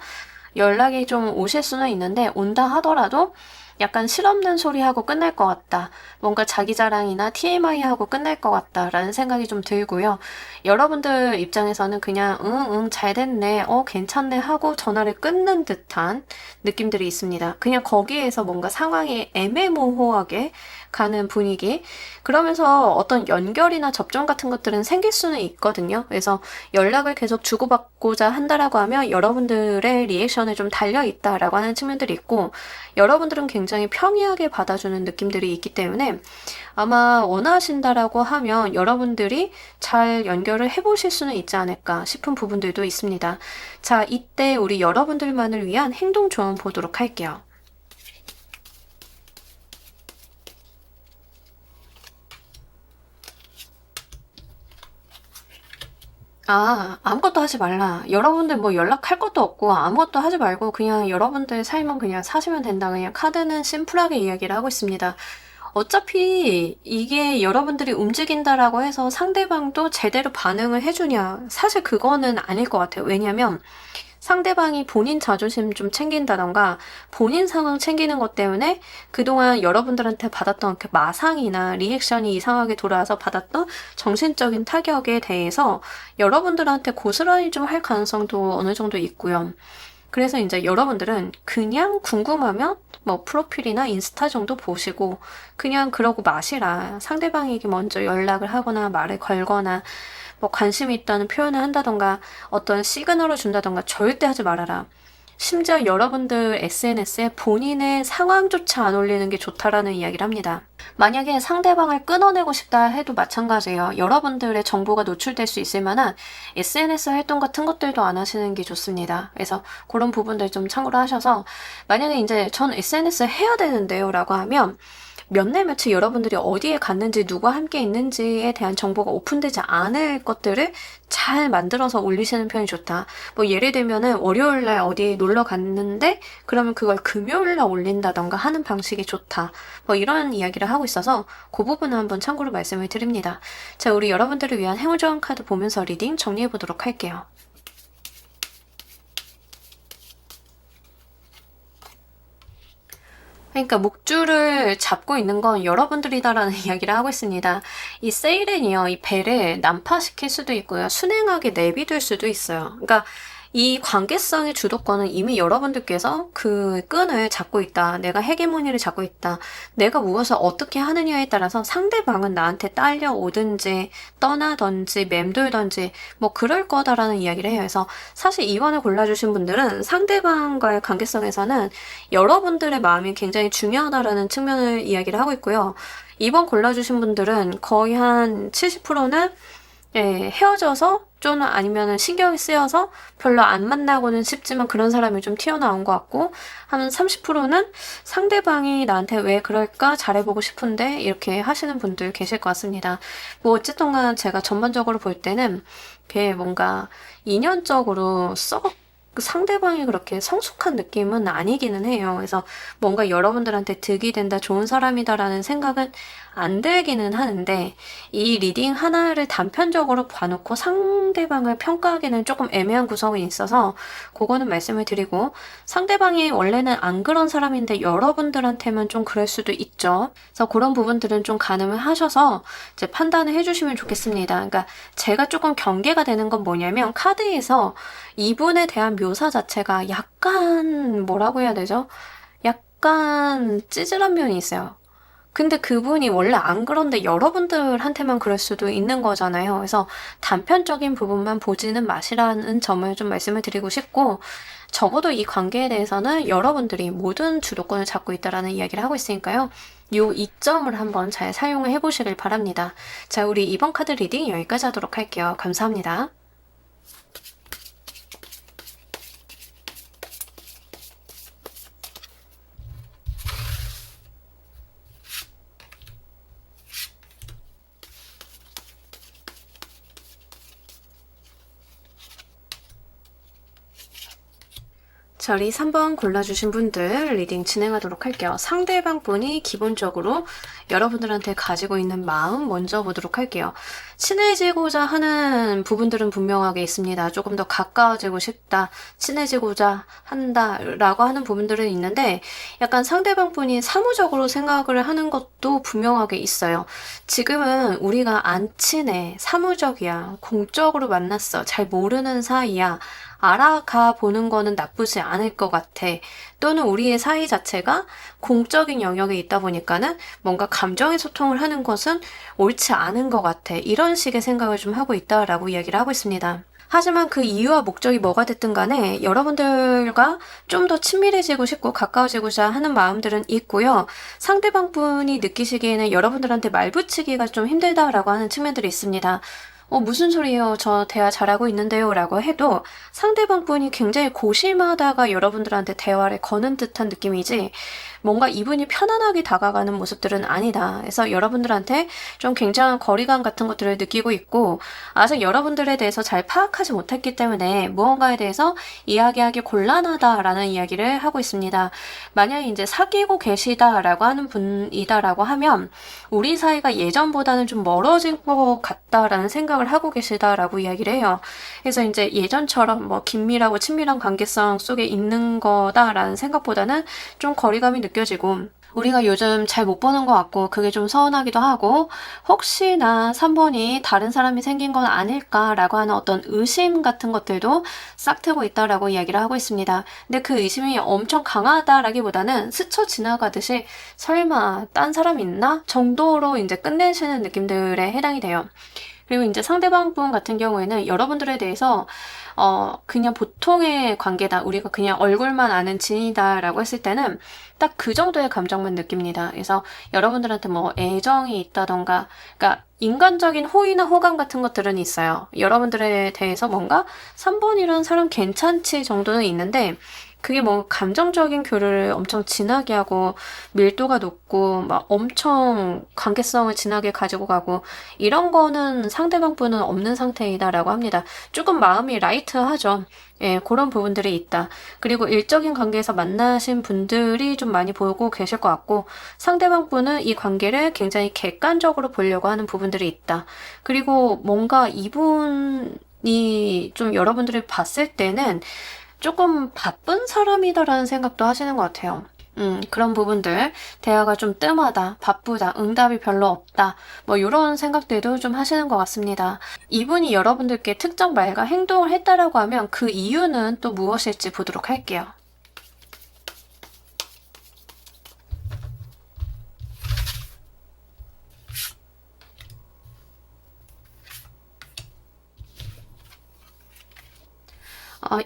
연락이 좀 오실 수는 있는데 온다 하더라도 약간 실없는 소리 하고 끝날 것 같다. 뭔가 자기 자랑이나 TMI 하고 끝날 것 같다라는 생각이 좀 들고요. 여러분들 입장에서는 그냥 응, 잘 됐네, 괜찮네 하고 전화를 끊는 듯한 느낌들이 있습니다. 그냥 거기에서 뭔가 상황이 애매모호하게 가는 분위기. 그러면서 어떤 연결이나 접점 같은 것들은 생길 수는 있거든요. 그래서 연락을 계속 주고받고자 한다라고 하면 여러분들의 리액션에 좀 달려있다라고 하는 측면들이 있고, 여러분들은 굉장히 평이하게 받아주는 느낌들이 있기 때문에 아마 원하신다라고 하면 여러분들이 잘 연결을 해보실 수는 있지 않을까 싶은 부분들도 있습니다. 자, 이때 우리 여러분들만을 위한 행동 조언 보도록 할게요. 아무것도 하지 말라. 여러분들 뭐 연락할 것도 없고 아무것도 하지 말고 그냥 여러분들 삶은 그냥 사시면 된다. 그냥 카드는 심플하게 이야기를 하고 있습니다. 어차피 이게 여러분들이 움직인다라고 해서 상대방도 제대로 반응을 해주냐? 사실 그거는 아닐 것 같아요. 왜냐면 상대방이 본인 자존심 좀 챙긴다던가 본인 상황 챙기는 것 때문에 그동안 여러분들한테 받았던 그 마상이나 리액션이 이상하게 돌아와서 받았던 정신적인 타격에 대해서 여러분들한테 고스란히 좀 할 가능성도 어느 정도 있고요. 그래서 이제 여러분들은 그냥 궁금하면 뭐 프로필이나 인스타 정도 보시고 그냥 그러고 마시라. 상대방에게 먼저 연락을 하거나 말을 걸거나 뭐 관심이 있다는 표현을 한다던가 어떤 시그널을 준다던가 절대 하지 말아라. 심지어 여러분들 SNS에 본인의 상황조차 안 올리는 게 좋다라는 이야기를 합니다. 만약에 상대방을 끊어내고 싶다 해도 마찬가지예요. 여러분들의 정보가 노출될 수 있을 만한 SNS 활동 같은 것들도 안 하시는 게 좋습니다. 그래서 그런 부분들 좀 참고를 하셔서 만약에 이제 전 SNS 해야 되는데요 라고 하면 몇 날 며칠 여러분들이 어디에 갔는지 누구와 함께 있는지에 대한 정보가 오픈되지 않을 것들을 잘 만들어서 올리시는 편이 좋다. 뭐 예를 들면은 월요일날 어디 놀러 갔는데 그러면 그걸 금요일날 올린다던가 하는 방식이 좋다. 뭐 이런 이야기를 하고 있어서 그 부분은 한번 참고로 말씀을 드립니다. 자, 우리 여러분들을 위한 행운조언 카드 보면서 리딩 정리해 보도록 할게요. 그러니까 목줄을 잡고 있는 건 여러분들이다라는 이야기를 하고 있습니다. 이 세일은요, 이 배를 난파시킬 수도 있고요. 순행하게 내비둘 수도 있어요. 그러니까 이 관계성의 주도권은 이미 여러분들께서 그 끈을 잡고 있다. 내가 헤게모니를 잡고 있다. 내가 무엇을 어떻게 하느냐에 따라서 상대방은 나한테 딸려오든지 떠나든지 맴돌든지 뭐 그럴 거다라는 이야기를 해요. 그래서 사실 이번에 골라주신 분들은 상대방과의 관계성에서는 여러분들의 마음이 굉장히 중요하다라는 측면을 이야기를 하고 있고요. 이번 골라주신 분들은 거의 한 70%는 헤어져서 또는 아니면 신경이 쓰여서 별로 안 만나고는 싶지만 그런 사람이 좀 튀어나온 것 같고 한 30%는 상대방이 나한테 왜 그럴까 잘해보고 싶은데 이렇게 하시는 분들 계실 것 같습니다. 뭐 어쨌든 간 제가 전반적으로 볼 때는 그게 뭔가 인연적으로 썩 그 상대방이 그렇게 성숙한 느낌은 아니기는 해요. 그래서 뭔가 여러분들한테 득이 된다, 좋은 사람이다라는 생각은 안 들기는 하는데, 이 리딩 하나를 단편적으로 봐놓고 상대방을 평가하기는 조금 애매한 구성이 있어서 그거는 말씀을 드리고, 상대방이 원래는 안 그런 사람인데 여러분들한테만 좀 그럴 수도 있죠. 그래서 그런 부분들은 좀 가늠을 하셔서 이제 판단을 해주시면 좋겠습니다. 그러니까 제가 조금 경계가 되는 건 뭐냐면, 카드에서 이분에 대한 묘사 자체가 약간 뭐라고 해야 되죠? 약간 찌질한 면이 있어요. 근데 그분이 원래 안 그런데 여러분들한테만 그럴 수도 있는 거잖아요. 그래서 단편적인 부분만 보지는 마시라는 점을 좀 말씀을 드리고 싶고, 적어도 이 관계에 대해서는 여러분들이 모든 주도권을 잡고 있다라는 이야기를 하고 있으니까요. 요 이점을 한번 잘 사용을 해보시길 바랍니다. 자, 우리 이번 카드 리딩 여기까지 하도록 할게요. 감사합니다. 자리 3번 골라주신 분들 리딩 진행하도록 할게요. 상대방 분이 기본적으로 여러분들한테 가지고 있는 마음 먼저 보도록 할게요. 친해지고자 하는 부분들은 분명하게 있습니다. 조금 더 가까워지고 싶다, 친해지고자 한다라고 하는 부분들은 있는데, 약간 상대방 분이 사무적으로 생각을 하는 것도 분명하게 있어요. 지금은 우리가 안 친해, 사무적이야, 공적으로 만났어, 잘 모르는 사이야, 알아가 보는 거는 나쁘지 않을 것 같아. 또는 우리의 사이 자체가 공적인 영역에 있다 보니까는 뭔가 감정의 소통을 하는 것은 옳지 않은 것 같아. 이런 식의 생각을 좀 하고 있다라고 이야기를 하고 있습니다. 하지만 그 이유와 목적이 뭐가 됐든 간에 여러분들과 좀 더 친밀해지고 싶고 가까워지고자 하는 마음들은 있고요. 상대방 분이 느끼시기에는 여러분들한테 말 붙이기가 좀 힘들다라고 하는 측면들이 있습니다. 무슨 소리예요? 저 대화 잘하고 있는데요? 라고 해도 상대방 분이 굉장히 고심하다가 여러분들한테 대화를 거는 듯한 느낌이지, 뭔가 이분이 편안하게 다가가는 모습들은 아니다. 그래서 여러분들한테 좀 굉장한 거리감 같은 것들을 느끼고 있고, 아직 여러분들에 대해서 잘 파악하지 못했기 때문에 무언가에 대해서 이야기하기 곤란하다라는 이야기를 하고 있습니다. 만약에 이제 사귀고 계시다라고 하는 분이다라고 하면 우리 사이가 예전보다는 좀 멀어진 것 같다라는 생각을 하고 계시다라고 이야기를 해요. 그래서 이제 예전처럼 뭐 긴밀하고 친밀한 관계성 속에 있는 거다라는 생각보다는 좀 거리감이 느껴지고, 우리가 요즘 잘 못 보는 것 같고 그게 좀 서운하기도 하고, 혹시나 3번이 다른 사람이 생긴 건 아닐까라고 하는 어떤 의심 같은 것들도 싹트고 있다라고 이야기를 하고 있습니다. 근데 그 의심이 엄청 강하다라기보다는 스쳐 지나가듯이 설마 딴 사람 있나? 정도로 이제 끝내시는 느낌들에 해당이 돼요. 그리고 이제 상대방 분 같은 경우에는 여러분들에 대해서 그냥 보통의 관계다, 우리가 그냥 얼굴만 아는 지인이다라고 했을 때는 딱 그 정도의 감정만 느낍니다. 그래서 여러분들한테 뭐 애정이 있다던가, 그러니까 인간적인 호의나 호감 같은 것들은 있어요. 여러분들에 대해서 뭔가 3번이라는 사람 괜찮지 정도는 있는데, 그게 뭐 감정적인 교류를 엄청 진하게 하고 밀도가 높고 막 엄청 관계성을 진하게 가지고 가고 이런 거는 상대방 분은 없는 상태이다라고 합니다. 조금 마음이 라이트하죠. 예, 그런 부분들이 있다. 그리고 일적인 관계에서 만나신 분들이 좀 많이 보고 계실 것 같고, 상대방 분은 이 관계를 굉장히 객관적으로 보려고 하는 부분들이 있다. 그리고 뭔가 이분이 좀 여러분들이 봤을 때는 조금 바쁜 사람이다라는 생각도 하시는 것 같아요. 그런 부분들, 대화가 좀 뜸하다, 바쁘다, 응답이 별로 없다, 뭐 이런 생각들도 좀 하시는 것 같습니다. 이분이 여러분들께 특정 말과 행동을 했다라고 하면 그 이유는 또 무엇일지 보도록 할게요.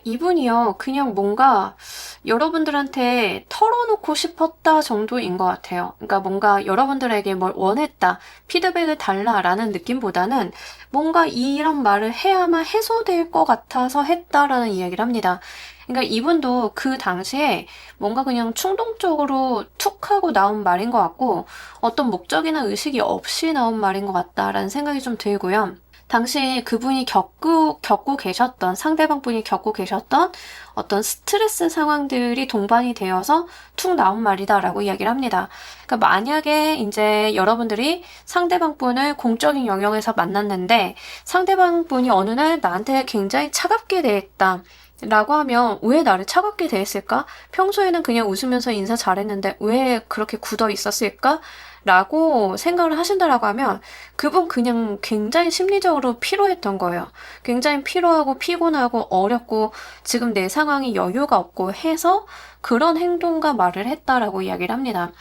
이분이요, 그냥 뭔가 여러분들한테 털어놓고 싶었다 정도인 것 같아요. 그러니까 뭔가 여러분들에게 뭘 원했다, 피드백을 달라라는 느낌보다는 뭔가 이런 말을 해야만 해소될 것 같아서 했다라는 이야기를 합니다. 그러니까 이분도 그 당시에 뭔가 그냥 충동적으로 툭 하고 나온 말인 것 같고, 어떤 목적이나 의식이 없이 나온 말인 것 같다라는 생각이 좀 들고요. 당시 그분이 겪고 계셨던, 상대방 분이 겪고 계셨던 어떤 스트레스 상황들이 동반이 되어서 툭 나온 말이다라고 이야기를 합니다. 그러니까 만약에 이제 여러분들이 상대방 분을 공적인 영역에서 만났는데 상대방 분이 어느 날 나한테 굉장히 차갑게 대했다. 라고 하면 왜 나를 차갑게 대했을까? 평소에는 그냥 웃으면서 인사 잘했는데 왜 그렇게 굳어 있었을까? 라고 생각을 하신다라고 하면 그분 그냥 굉장히 심리적으로 피로했던 거예요. 굉장히 피로하고 피곤하고 어렵고 지금 내 상황이 여유가 없고 해서 그런 행동과 말을 했다라고 이야기를 합니다.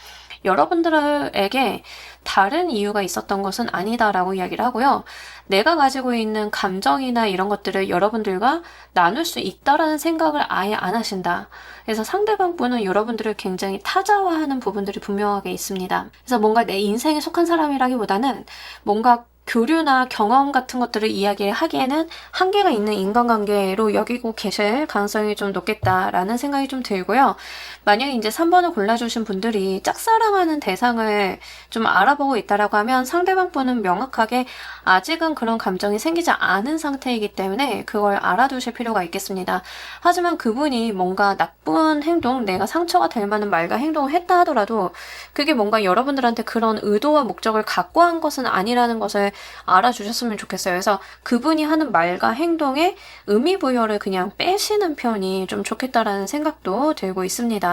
여러분들에게 다른 이유가 있었던 것은 아니다라고 이야기를 하고요. 내가 가지고 있는 감정이나 이런 것들을 여러분들과 나눌 수 있다라는 생각을 아예 안 하신다. 그래서 상대방 분은 여러분들을 굉장히 타자화하는 부분들이 분명하게 있습니다. 그래서 뭔가 내 인생에 속한 사람이라기보다는 뭔가 교류나 경험 같은 것들을 이야기하기에는 한계가 있는 인간관계로 여기고 계실 가능성이 좀 높겠다라는 생각이 좀 들고요. 만약에 이제 3번을 골라주신 분들이 짝사랑하는 대상을 좀 알아보고 있다라고 하면 상대방 분은 명확하게 아직은 그런 감정이 생기지 않은 상태이기 때문에 그걸 알아두실 필요가 있겠습니다. 하지만 그분이 뭔가 나쁜 행동, 내가 상처가 될 만한 말과 행동을 했다 하더라도 그게 뭔가 여러분들한테 그런 의도와 목적을 갖고 한 것은 아니라는 것을 알아주셨으면 좋겠어요. 그래서 그분이 하는 말과 행동에 의미 부여를 그냥 빼시는 편이 좀 좋겠다라는 생각도 들고 있습니다.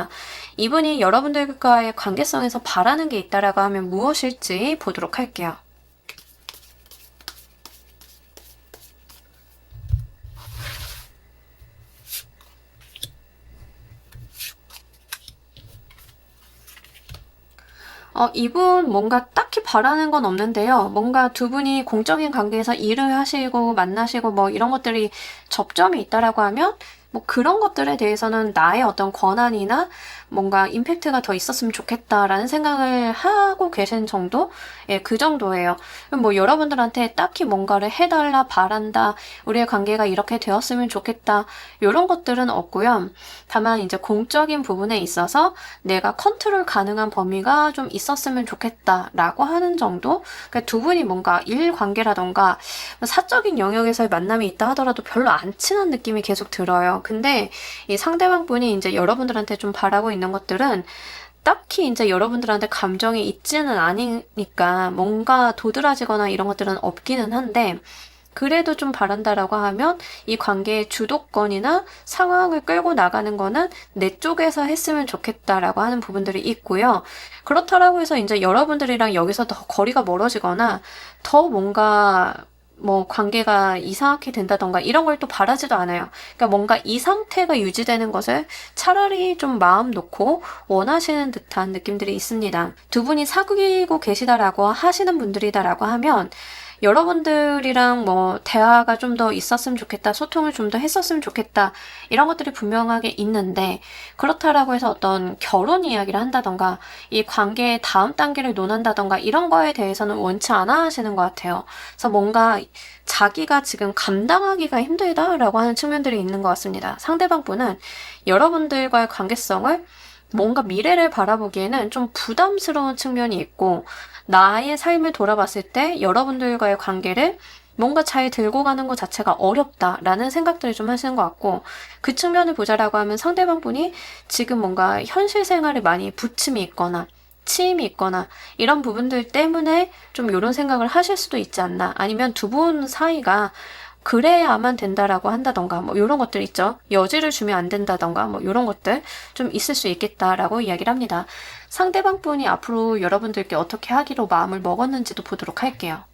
이분이 여러분들과의 관계성에서 바라는 게 있다라고 하면 무엇일지 보도록 할게요. 이분 뭔가 딱히 바라는 건 없는데요. 뭔가 두 분이 공적인 관계에서 일을 하시고 만나시고 뭐 이런 것들이 접점이 있다라고 하면 뭐 그런 것들에 대해서는 나의 어떤 권한이나 뭔가 임팩트가 더 있었으면 좋겠다라는 생각을 하고 계신 정도? 예, 그 정도예요. 뭐 여러분들한테 딱히 뭔가를 해달라, 바란다, 우리의 관계가 이렇게 되었으면 좋겠다, 이런 것들은 없고요. 다만 이제 공적인 부분에 있어서 내가 컨트롤 가능한 범위가 좀 있었으면 좋겠다라고 하는 정도? 그러니까 두 분이 뭔가 일 관계라던가 사적인 영역에서의 만남이 있다 하더라도 별로 안 친한 느낌이 계속 들어요. 근데 이 상대방 분이 이제 여러분들한테 좀 바라고 있는 것들은 딱히 이제 여러분들한테 감정이 있지는 않으니까 뭔가 도드라지거나 이런 것들은 없기는 한데 그래도 좀 바란다라고 하면 이 관계의 주도권이나 상황을 끌고 나가는 거는 내 쪽에서 했으면 좋겠다라고 하는 부분들이 있고요. 그렇다라고 해서 이제 여러분들이랑 여기서 더 거리가 멀어지거나 더 뭔가 뭐 관계가 이상하게 된다던가 이런 걸 또 바라지도 않아요. 그러니까 뭔가 이 상태가 유지되는 것을 차라리 좀 마음 놓고 원하시는 듯한 느낌들이 있습니다. 두 분이 사귀고 계시다라고 하시는 분들이다라고 하면 여러분들이랑 뭐 대화가 좀 더 있었으면 좋겠다, 소통을 좀 더 했었으면 좋겠다, 이런 것들이 분명하게 있는데 그렇다라고 해서 어떤 결혼 이야기를 한다던가 이 관계의 다음 단계를 논한다던가 이런 거에 대해서는 원치 않아 하시는 것 같아요. 그래서 뭔가 자기가 지금 감당하기가 힘들다라고 하는 측면들이 있는 것 같습니다. 상대방 분은 여러분들과의 관계성을 뭔가 미래를 바라보기에는 좀 부담스러운 측면이 있고 나의 삶을 돌아봤을 때 여러분들과의 관계를 뭔가 잘 들고 가는 것 자체가 어렵다라는 생각들을 좀 하시는 것 같고 그 측면을 보자라고 하면 상대방 분이 지금 뭔가 현실 생활에 많이 부침이 있거나 치임이 있거나 이런 부분들 때문에 좀 이런 생각을 하실 수도 있지 않나, 아니면 두 분 사이가 그래야만 된다라고 한다던가 뭐 이런 것들 있죠. 여지를 주면 안 된다던가 뭐 이런 것들 좀 있을 수 있겠다라고 이야기를 합니다. 상대방 분이 앞으로 여러분들께 어떻게 하기로 마음을 먹었는지도 보도록 할게요.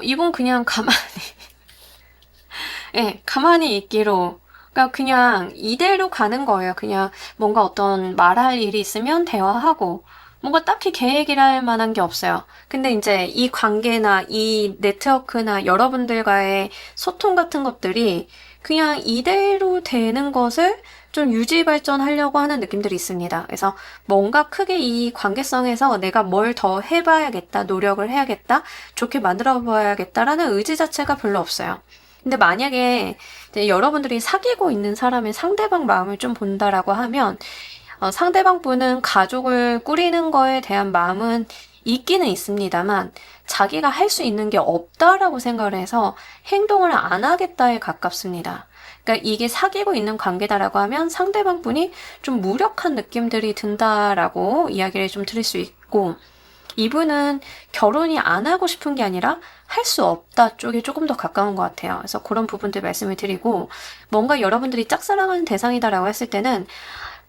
이분 그냥 가만히 예, 가만히 있기로. 그러니까 그냥 이대로 가는 거예요. 그냥 뭔가 어떤 말할 일이 있으면 대화하고, 뭔가 딱히 계획이랄 만한 게 없어요. 근데 이제 이 관계나 이 네트워크나 여러분들과의 소통 같은 것들이 그냥 이대로 되는 것을 좀 유지 발전하려고 하는 느낌들이 있습니다. 그래서 뭔가 크게 이 관계성에서 내가 뭘 더 해봐야겠다, 노력을 해야겠다, 좋게 만들어 봐야겠다라는 의지 자체가 별로 없어요. 근데 만약에 이제 여러분들이 사귀고 있는 사람의 상대방 마음을 좀 본다라고 하면 상대방 분은 가족을 꾸리는 거에 대한 마음은 있기는 있습니다만 자기가 할 수 있는 게 없다라고 생각을 해서 행동을 안 하겠다에 가깝습니다. 그러니까 이게 사귀고 있는 관계다라고 하면 상대방 분이 좀 무력한 느낌들이 든다라고 이야기를 좀 드릴 수 있고, 이분은 결혼이 안 하고 싶은 게 아니라 할 수 없다 쪽에 조금 더 가까운 것 같아요. 그래서 그런 부분들 말씀을 드리고, 뭔가 여러분들이 짝사랑하는 대상이다라고 했을 때는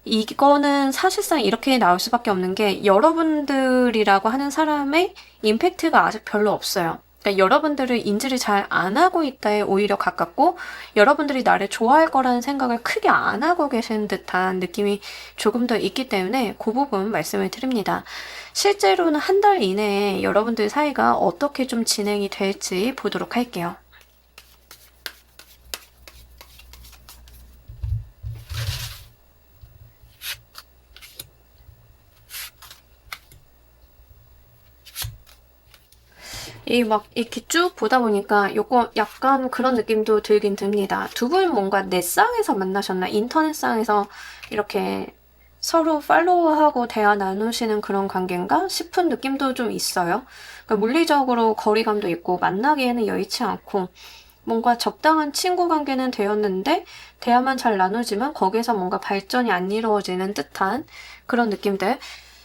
이거는 사실상 이렇게 나올 수밖에 없는 게, 여러분들이라고 하는 사람의 임팩트가 아직 별로 없어요. 그러니까 여러분들을 인지를 잘 안 하고 있다에 오히려 가깝고, 여러분들이 나를 좋아할 거라는 생각을 크게 안 하고 계신 듯한 느낌이 조금 더 있기 때문에 그 부분 말씀을 드립니다. 실제로는 한 달 이내에 여러분들 사이가 어떻게 좀 진행이 될지 보도록 할게요. 막 이렇게 쭉 보다 보니까 요거 약간 그런 느낌도 들긴 듭니다. 두 분 뭔가 넷상에서 만나셨나? 인터넷상에서 이렇게 서로 팔로우하고 대화 나누시는 그런 관계인가 싶은 느낌도 좀 있어요. 그러니까 물리적으로 거리감도 있고 만나기에는 여의치 않고 뭔가 적당한 친구 관계는 되었는데 대화만 잘 나누지만 거기에서 뭔가 발전이 안 이루어지는 듯한 그런 느낌들.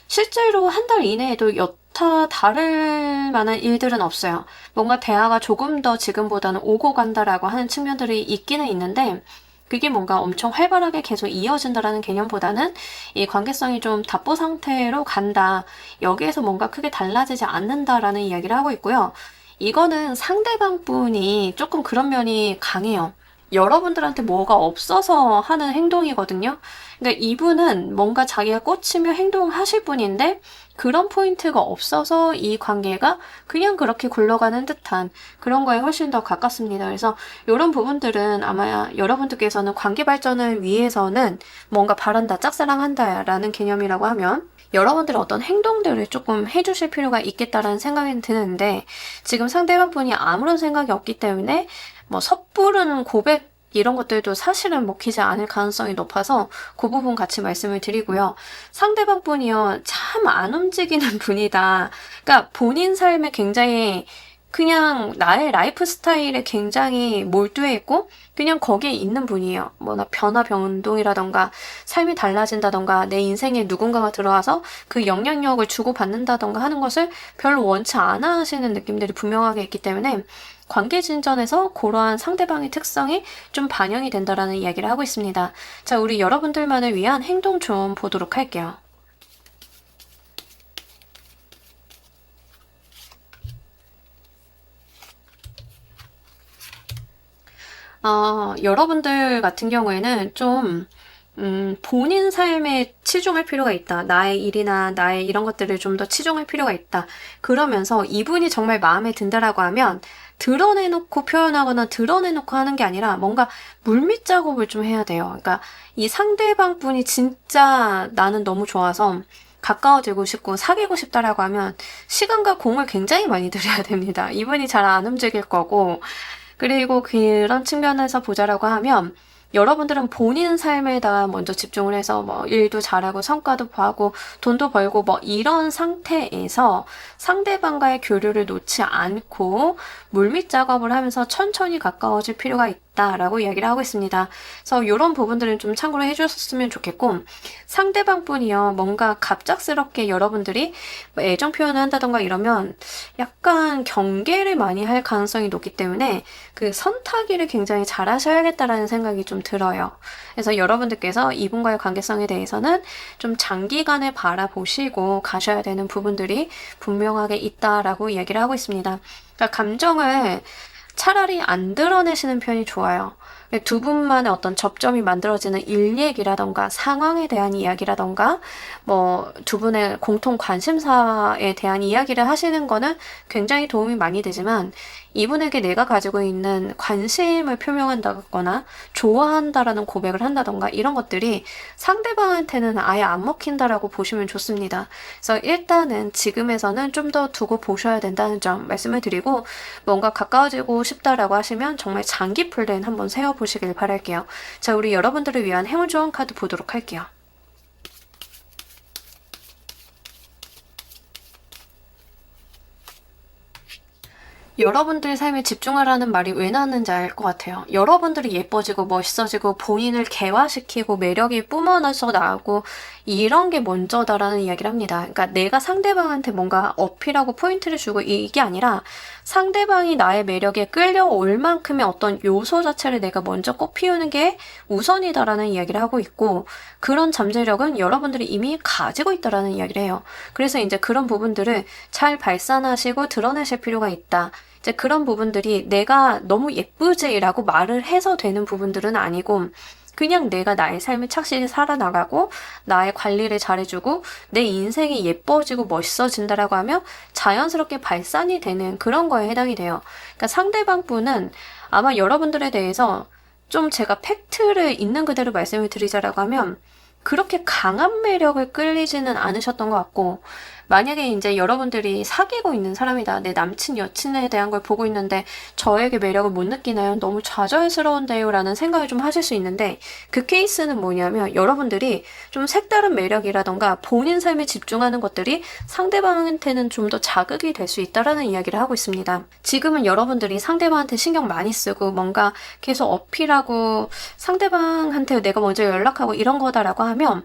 실제로 한 달 이내에도 여타 다를 만한 일들은 없어요. 뭔가 대화가 조금 더 지금보다는 오고 간다라고 하는 측면들이 있기는 있는데, 그게 뭔가 엄청 활발하게 계속 이어진다라는 개념보다는 이 관계성이 좀 답보 상태로 간다. 여기에서 뭔가 크게 달라지지 않는다라는 이야기를 하고 있고요. 이거는 상대방 분이 조금 그런 면이 강해요. 여러분들한테 뭐가 없어서 하는 행동이거든요. 그러니까 이분은 뭔가 자기가 꽂히며 행동하실 분인데 그런 포인트가 없어서 이 관계가 그냥 그렇게 굴러가는 듯한 그런 거에 훨씬 더 가깝습니다. 그래서 이런 부분들은 아마 여러분들께서는 관계 발전을 위해서는 뭔가 바란다, 짝사랑한다 라는 개념이라고 하면 여러분들의 어떤 행동들을 조금 해주실 필요가 있겠다라는 생각이 드는데, 지금 상대방 분이 아무런 생각이 없기 때문에 뭐 섣부른 고백 이런 것들도 사실은 먹히지 않을 가능성이 높아서 그 부분 같이 말씀을 드리고요. 상대방 분이요, 참 안 움직이는 분이다. 그러니까 본인 삶에 굉장히 그냥 나의 라이프 스타일에 굉장히 몰두해 있고 그냥 거기에 있는 분이에요. 뭐나 변화 변동이라던가 삶이 달라진다던가 내 인생에 누군가가 들어와서 그 영향력을 주고받는다던가 하는 것을 별로 원치 않아 하시는 느낌들이 분명하게 있기 때문에 관계 진전에서 그러한 상대방의 특성이 좀 반영이 된다라는 이야기를 하고 있습니다. 자, 우리 여러분들만을 위한 행동 좀 보도록 할게요. 여러분들 같은 경우에는 좀 본인 삶에 치중할 필요가 있다. 나의 일이나 나의 이런 것들을 좀 더 치중할 필요가 있다. 그러면서 이분이 정말 마음에 든다라고 하면 드러내놓고 표현하거나 드러내놓고 하는 게 아니라 뭔가 물밑 작업을 좀 해야 돼요. 그러니까 이 상대방 분이 진짜 나는 너무 좋아서 가까워지고 싶고 사귀고 싶다라고 하면 시간과 공을 굉장히 많이 들여야 됩니다. 이분이 잘 안 움직일 거고, 그리고 그런 측면에서 보자라고 하면 여러분들은 본인 삶에다가 먼저 집중을 해서 뭐 일도 잘하고 성과도 보고 돈도 벌고 뭐 이런 상태에서 상대방과의 교류를 놓지 않고 물밑 작업을 하면서 천천히 가까워질 필요가 있다라고 이야기를 하고 있습니다. 그래서 이런 부분들은 좀 참고로 해주셨으면 좋겠고, 상대방 분이요, 뭔가 갑작스럽게 여러분들이 뭐 애정 표현을 한다던가 이러면 약간 경계를 많이 할 가능성이 높기 때문에 그 선타기를 굉장히 잘 하셔야겠다라는 생각이 좀 들어요. 그래서 여러분들께서 이분과의 관계성에 대해서는 좀 장기간을 바라보시고 가셔야 되는 부분들이 분명하게 있다라고 이야기를 하고 있습니다. 그러니까 감정을 차라리 안 드러내시는 편이 좋아요. 두 분만의 어떤 접점이 만들어지는 일 얘기라던가 상황에 대한 이야기라던가 뭐 두 분의 공통 관심사에 대한 이야기를 하시는 거는 굉장히 도움이 많이 되지만 이분에게 내가 가지고 있는 관심을 표명한다거나 좋아한다라는 고백을 한다던가 이런 것들이 상대방한테는 아예 안 먹힌다라고 보시면 좋습니다. 그래서 일단은 지금에서는 좀 더 두고 보셔야 된다는 점 말씀을 드리고 뭔가 가까워지고 싶다라고 하시면 정말 장기 플랜 한번 세워보시길 바랄게요. 자, 우리 여러분들을 위한 행운 조언 카드 보도록 할게요. 여러분들 삶에 집중하라는 말이 왜 나왔는지 알 것 같아요. 여러분들이 예뻐지고 멋있어지고 본인을 개화시키고 매력이 뿜어나서 나오고 이런 게 먼저다라는 이야기를 합니다. 그러니까 내가 상대방한테 뭔가 어필하고 포인트를 주고 이게 아니라 상대방이 나의 매력에 끌려올 만큼의 어떤 요소 자체를 내가 먼저 꽃피우는 게 우선이다라는 이야기를 하고 있고 그런 잠재력은 여러분들이 이미 가지고 있다라는 이야기를 해요. 그래서 이제 그런 부분들을 잘 발산하시고 드러내실 필요가 있다. 이제 그런 부분들이 내가 너무 예쁘지라고 말을 해서 되는 부분들은 아니고 그냥 내가 나의 삶을 착실히 살아나가고 나의 관리를 잘해주고 내 인생이 예뻐지고 멋있어진다라고 하면 자연스럽게 발산이 되는 그런 거에 해당이 돼요. 그러니까 상대방 분은 아마 여러분들에 대해서 좀 제가 팩트를 있는 그대로 말씀을 드리자라고 하면 그렇게 강한 매력을 끌리지는 않으셨던 것 같고 만약에 이제 여러분들이 사귀고 있는 사람이다. 내 남친, 여친에 대한 걸 보고 있는데 저에게 매력을 못 느끼나요? 너무 좌절스러운데요? 라는 생각을 좀 하실 수 있는데 그 케이스는 뭐냐면 여러분들이 좀 색다른 매력이라던가 본인 삶에 집중하는 것들이 상대방한테는 좀 더 자극이 될 수 있다라는 이야기를 하고 있습니다. 지금은 여러분들이 상대방한테 신경 많이 쓰고 뭔가 계속 어필하고 상대방한테 내가 먼저 연락하고 이런 거다라고 하면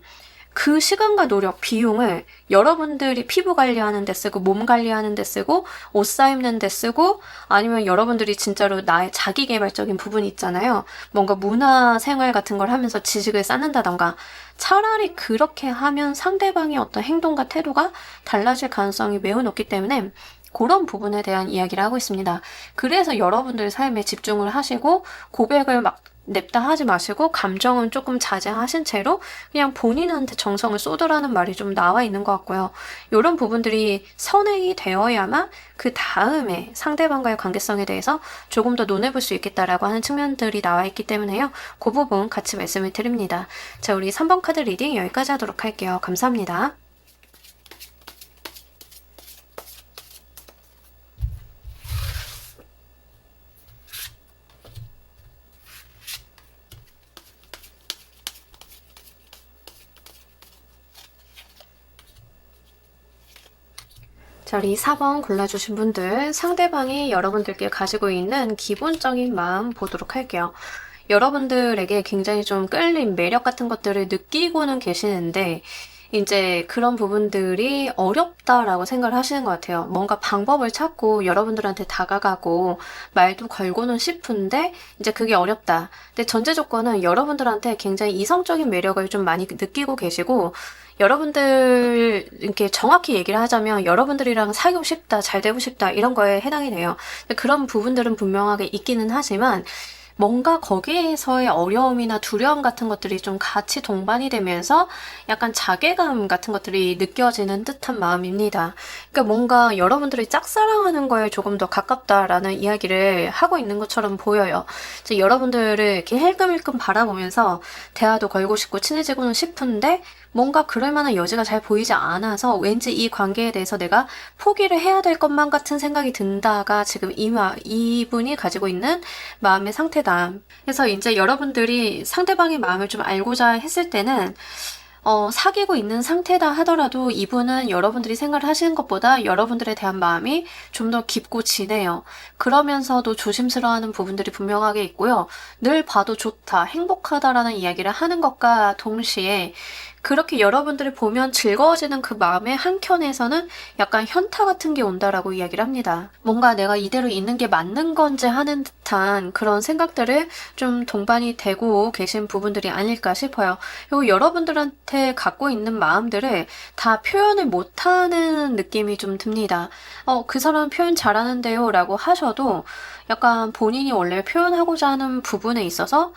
그 시간과 노력, 비용을 여러분들이 피부 관리하는 데 쓰고 몸 관리하는 데 쓰고 옷 사입는 데 쓰고 아니면 여러분들이 진짜로 나의 자기 개발적인 부분이 있잖아요. 뭔가 문화 생활 같은 걸 하면서 지식을 쌓는다던가 차라리 그렇게 하면 상대방의 어떤 행동과 태도가 달라질 가능성이 매우 높기 때문에 그런 부분에 대한 이야기를 하고 있습니다. 그래서 여러분들 삶에 집중을 하시고 고백을 막 냅다 하지 마시고 감정은 조금 자제하신 채로 그냥 본인한테 정성을 쏟으라는 말이 좀 나와 있는 것 같고요. 이런 부분들이 선행이 되어야만 그 다음에 상대방과의 관계성에 대해서 조금 더 논해볼 수 있겠다라고 하는 측면들이 나와 있기 때문에요. 그 부분 같이 말씀을 드립니다. 자, 우리 3번 카드 리딩 여기까지 하도록 할게요. 감사합니다. 자, 우리 4번 골라주신 분들 상대방이 여러분들께 가지고 있는 기본적인 마음 보도록 할게요. 여러분들에게 굉장히 좀 끌림, 매력 같은 것들을 느끼고는 계시는데 이제 그런 부분들이 어렵다라고 생각을 하시는 것 같아요. 뭔가 방법을 찾고 여러분들한테 다가가고 말도 걸고는 싶은데 이제 그게 어렵다. 근데 전제 조건은 여러분들한테 굉장히 이성적인 매력을 좀 많이 느끼고 계시고 여러분들 이렇게 정확히 얘기를 하자면 여러분들이랑 사귀고 싶다, 잘 되고 싶다 이런 거에 해당이 돼요. 그런 부분들은 분명하게 있기는 하지만 뭔가 거기에서의 어려움이나 두려움 같은 것들이 좀 같이 동반이 되면서 약간 자괴감 같은 것들이 느껴지는 듯한 마음입니다. 그러니까 뭔가 여러분들이 짝사랑하는 거에 조금 더 가깝다라는 이야기를 하고 있는 것처럼 보여요. 여러분들을 이렇게 힐끔힐끔 바라보면서 대화도 걸고 싶고 친해지고는 싶은데 뭔가 그럴 만한 여지가 잘 보이지 않아서 왠지 이 관계에 대해서 내가 포기를 해야 될 것만 같은 생각이 든다가 지금 이분이 가지고 있는 마음의 상태다. 그래서 이제 여러분들이 상대방의 마음을 좀 알고자 했을 때는 사귀고 있는 상태다 하더라도 이분은 여러분들이 생각을 하시는 것보다 여러분들에 대한 마음이 좀 더 깊고 진해요. 그러면서도 조심스러워하는 부분들이 분명하게 있고요. 늘 봐도 좋다, 행복하다라는 이야기를 하는 것과 동시에 그렇게 여러분들이 보면 즐거워지는 그 마음의 한켠에서는 약간 현타 같은 게 온다라고 이야기를 합니다. 뭔가 내가 이대로 있는 게 맞는 건지 하는 듯한 그런 생각들을 좀 동반이 되고 계신 부분들이 아닐까 싶어요. 그리고 여러분들한테 갖고 있는 마음들을 다 표현을 못하는 느낌이 좀 듭니다. 그 사람 표현 잘하는데요 라고 하셔도 약간 본인이 원래 표현하고자 하는 부분에 있어서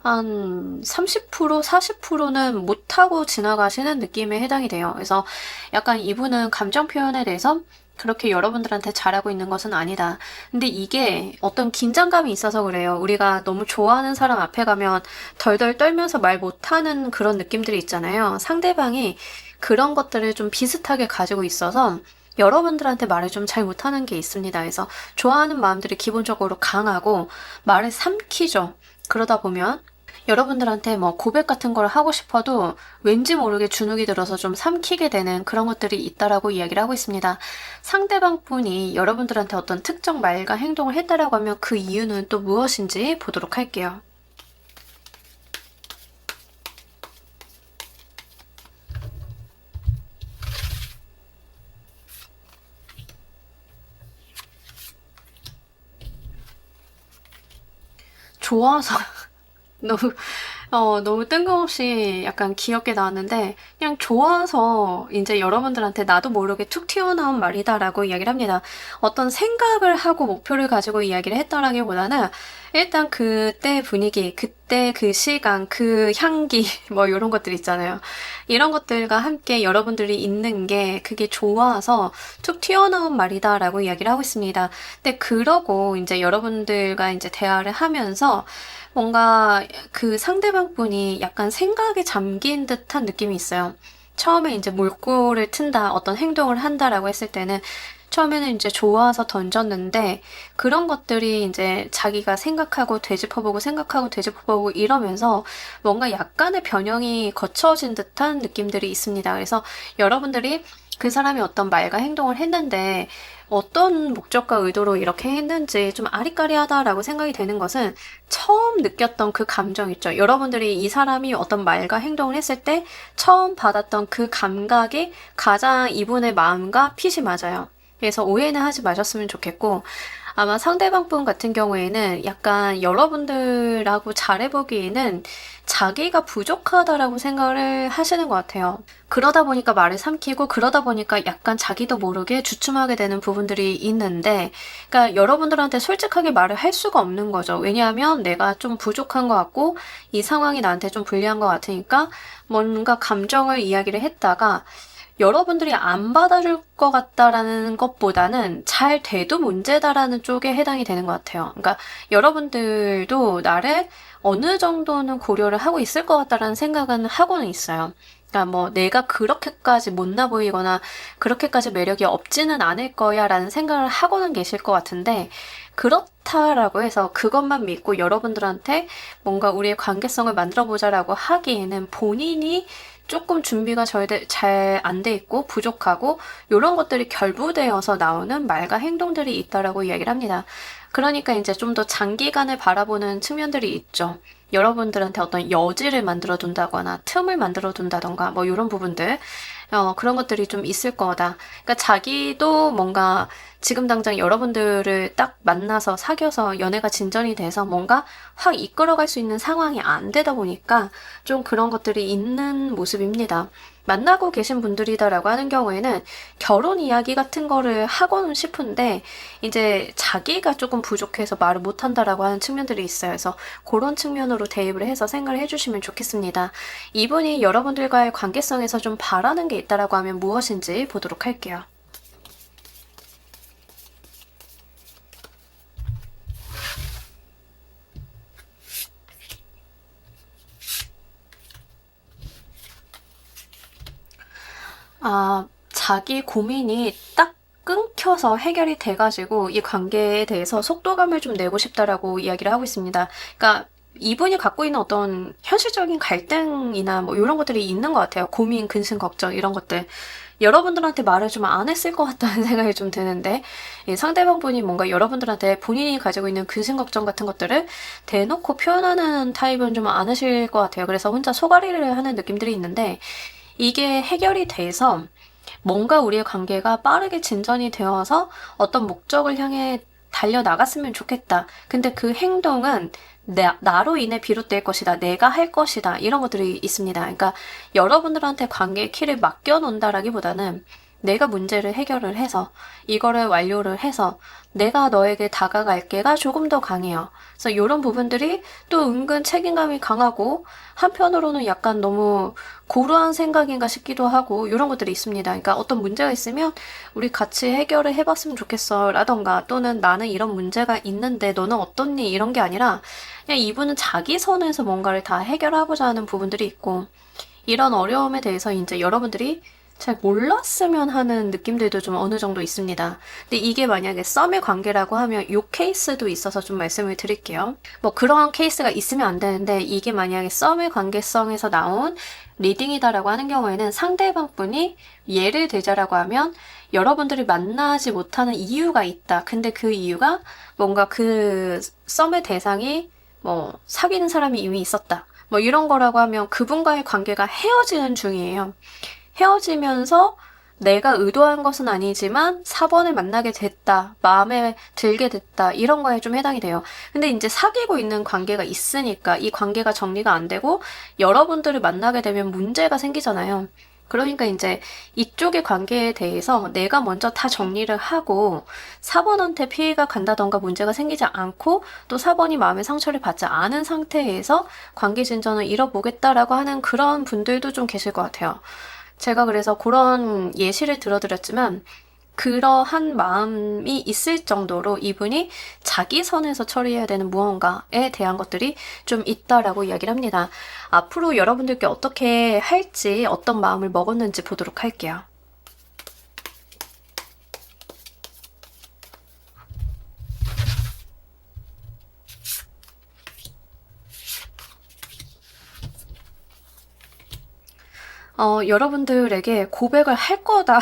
한 30%, 40%는 못하고 지나가시는 느낌에 해당이 돼요. 그래서 약간 이분은 감정 표현에 대해서 그렇게 여러분들한테 잘하고 있는 것은 아니다. 근데 이게 어떤 긴장감이 있어서 그래요. 우리가 너무 좋아하는 사람 앞에 가면 덜덜 떨면서 말 못하는 그런 느낌들이 있잖아요. 상대방이 그런 것들을 좀 비슷하게 가지고 있어서 여러분들한테 말을 좀 잘 못하는 게 있습니다. 그래서 좋아하는 마음들이 기본적으로 강하고 말을 삼키죠. 그러다 보면 여러분들한테 뭐 고백 같은 걸 하고 싶어도 왠지 모르게 주눅이 들어서 좀 삼키게 되는 그런 것들이 있다라고 이야기를 하고 있습니다. 상대방 분이 여러분들한테 어떤 특정 말과 행동을 했다라고 하면 그 이유는 또 무엇인지 보도록 할게요. 좋아서 너무 너무 뜬금없이 약간 귀엽게 나왔는데 그냥 좋아서 이제 여러분들한테 나도 모르게 툭 튀어나온 말이다라고 이야기를 합니다. 어떤 생각을 하고 목표를 가지고 이야기를 했다라기보다는 일단 그때 분위기, 그때 그 시간, 그 향기 뭐 이런 것들 있잖아요. 이런 것들과 함께 여러분들이 있는 게 그게 좋아서 툭 튀어나온 말이다라고 이야기를 하고 있습니다. 근데 그러고 이제 여러분들과 이제 대화를 하면서 뭔가 그 상대방 분이 약간 생각에 잠긴 듯한 느낌이 있어요. 처음에 이제 몰골을 튼다, 어떤 행동을 한다라고 했을 때는 처음에는 이제 좋아서 던졌는데 그런 것들이 이제 자기가 생각하고 되짚어보고 생각하고 되짚어보고 이러면서 뭔가 약간의 변형이 거쳐진 듯한 느낌들이 있습니다. 그래서 여러분들이 그 사람이 어떤 말과 행동을 했는데 어떤 목적과 의도로 이렇게 했는지 좀 아리까리하다라고 생각이 되는 것은 처음 느꼈던 그 감정 있죠. 여러분들이 이 사람이 어떤 말과 행동을 했을 때 처음 받았던 그 감각이 가장 이분의 마음과 핏이 맞아요. 그래서 오해는 하지 마셨으면 좋겠고 아마 상대방 분 같은 경우에는 약간 여러분들하고 잘해보기에는 자기가 부족하다라고 생각을 하시는 것 같아요. 그러다 보니까 말을 삼키고 그러다 보니까 약간 자기도 모르게 주춤하게 되는 부분들이 있는데 그러니까 여러분들한테 솔직하게 말을 할 수가 없는 거죠. 왜냐하면 내가 좀 부족한 것 같고 이 상황이 나한테 좀 불리한 것 같으니까 뭔가 감정을 이야기를 했다가 여러분들이 안 받아줄 것 같다라는 것보다는 잘 돼도 문제다라는 쪽에 해당이 되는 것 같아요. 그러니까 여러분들도 나를 어느 정도는 고려를 하고 있을 것 같다라는 생각은 하고는 있어요. 그러니까 뭐 내가 그렇게까지 못나 보이거나 그렇게까지 매력이 없지는 않을 거야 라는 생각을 하고는 계실 것 같은데 그렇다라고 해서 그것만 믿고 여러분들한테 뭔가 우리의 관계성을 만들어 보자라고 하기에는 본인이 조금 준비가 잘 안 돼 있고 부족하고 이런 것들이 결부되어서 나오는 말과 행동들이 있다라고 이야기를 합니다. 그러니까 이제 좀 더 장기간을 바라보는 측면들이 있죠. 여러분들한테 어떤 여지를 만들어 둔다거나 틈을 만들어 둔다던가 뭐 이런 부분들 그런 것들이 좀 있을 거다. 그러니까 자기도 뭔가 지금 당장 여러분들을 딱 만나서 사귀어서 연애가 진전이 돼서 뭔가 확 이끌어갈 수 있는 상황이 안 되다 보니까 좀 그런 것들이 있는 모습입니다. 만나고 계신 분들이다라고 하는 경우에는 결혼 이야기 같은 거를 하고는 싶은데 이제 자기가 조금 부족해서 말을 못한다라고 하는 측면들이 있어요. 그래서 그런 측면으로 대입을 해서 생각을 해주시면 좋겠습니다. 이분이 여러분들과의 관계성에서 좀 바라는 게 있다라고 하면 무엇인지 보도록 할게요. 자기 고민이 딱 끊겨서 해결이 돼가지고 이 관계에 대해서 속도감을 좀 내고 싶다라고 이야기를 하고 있습니다. 그러니까 이분이 갖고 있는 어떤 현실적인 갈등이나 뭐 이런 것들이 있는 것 같아요. 고민, 근심, 걱정 이런 것들. 여러분들한테 말을 좀 안 했을 것 같다는 생각이 좀 드는데 이 상대방분이 뭔가 여러분들한테 본인이 가지고 있는 근심, 걱정 같은 것들을 대놓고 표현하는 타입은 좀 않으실 것 같아요. 그래서 혼자 소가리를 하는 느낌들이 있는데 이게 해결이 돼서 뭔가 우리의 관계가 빠르게 진전이 되어서 어떤 목적을 향해 달려나갔으면 좋겠다. 근데 그 행동은 나로 인해 비롯될 것이다. 내가 할 것이다. 이런 것들이 있습니다. 그러니까 여러분들한테 관계의 키를 맡겨놓는다라기보다는 내가 문제를 해결을 해서 이거를 완료를 해서 내가 너에게 다가갈게가 조금 더 강해요. 그래서 이런 부분들이 또 은근 책임감이 강하고 한편으로는 약간 너무 고루한 생각인가 싶기도 하고 이런 것들이 있습니다. 그러니까 어떤 문제가 있으면 우리 같이 해결을 해봤으면 좋겠어 라던가 또는 나는 이런 문제가 있는데 너는 어떻니 이런 게 아니라 그냥 이분은 자기 선에서 뭔가를 다 해결하고자 하는 부분들이 있고 이런 어려움에 대해서 이제 여러분들이 잘 몰랐으면 하는 느낌들도 좀 어느 정도 있습니다. 근데 이게 만약에 썸의 관계라고 하면 이 케이스도 있어서 좀 말씀을 드릴게요. 뭐 그런 케이스가 있으면 안 되는데 이게 만약에 썸의 관계성에서 나온 리딩이다라고 하는 경우에는 상대방 분이 예를 들자라고 하면 여러분들이 만나지 못하는 이유가 있다. 근데 그 이유가 뭔가 그 썸의 대상이 뭐 사귀는 사람이 이미 있었다. 뭐 이런 거라고 하면 그분과의 관계가 헤어지는 중이에요. 헤어지면서 내가 의도한 것은 아니지만 4번을 만나게 됐다. 마음에 들게 됐다. 이런 거에 좀 해당이 돼요. 근데 이제 사귀고 있는 관계가 있으니까 이 관계가 정리가 안 되고 여러분들을 만나게 되면 문제가 생기잖아요. 그러니까 이제 이쪽의 관계에 대해서 내가 먼저 다 정리를 하고 4번한테 피해가 간다던가 문제가 생기지 않고 또 4번이 마음의 상처를 받지 않은 상태에서 관계 진전을 이뤄보겠다라고 하는 그런 분들도 좀 계실 것 같아요. 제가 그래서 그런 예시를 들어드렸지만 그러한 마음이 있을 정도로 이분이 자기 선에서 처리해야 되는 무언가에 대한 것들이 좀 있다라고 이야기를 합니다. 앞으로 여러분들께 어떻게 할지 어떤 마음을 먹었는지 보도록 할게요. 여러분들에게 고백을 할 거다.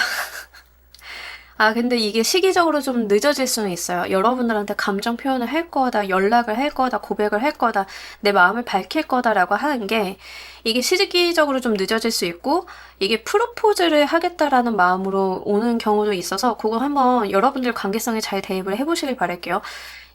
아, 근데 이게 시기적으로 좀 늦어질 수는 있어요. 여러분들한테 감정 표현을 할 거다, 연락을 할 거다, 고백을 할 거다, 내 마음을 밝힐 거다라고 하는 게 이게 시기적으로 좀 늦어질 수 있고 이게 프로포즈를 하겠다라는 마음으로 오는 경우도 있어서 그거 한번 여러분들 관계성에 잘 대입을 해보시길 바랄게요.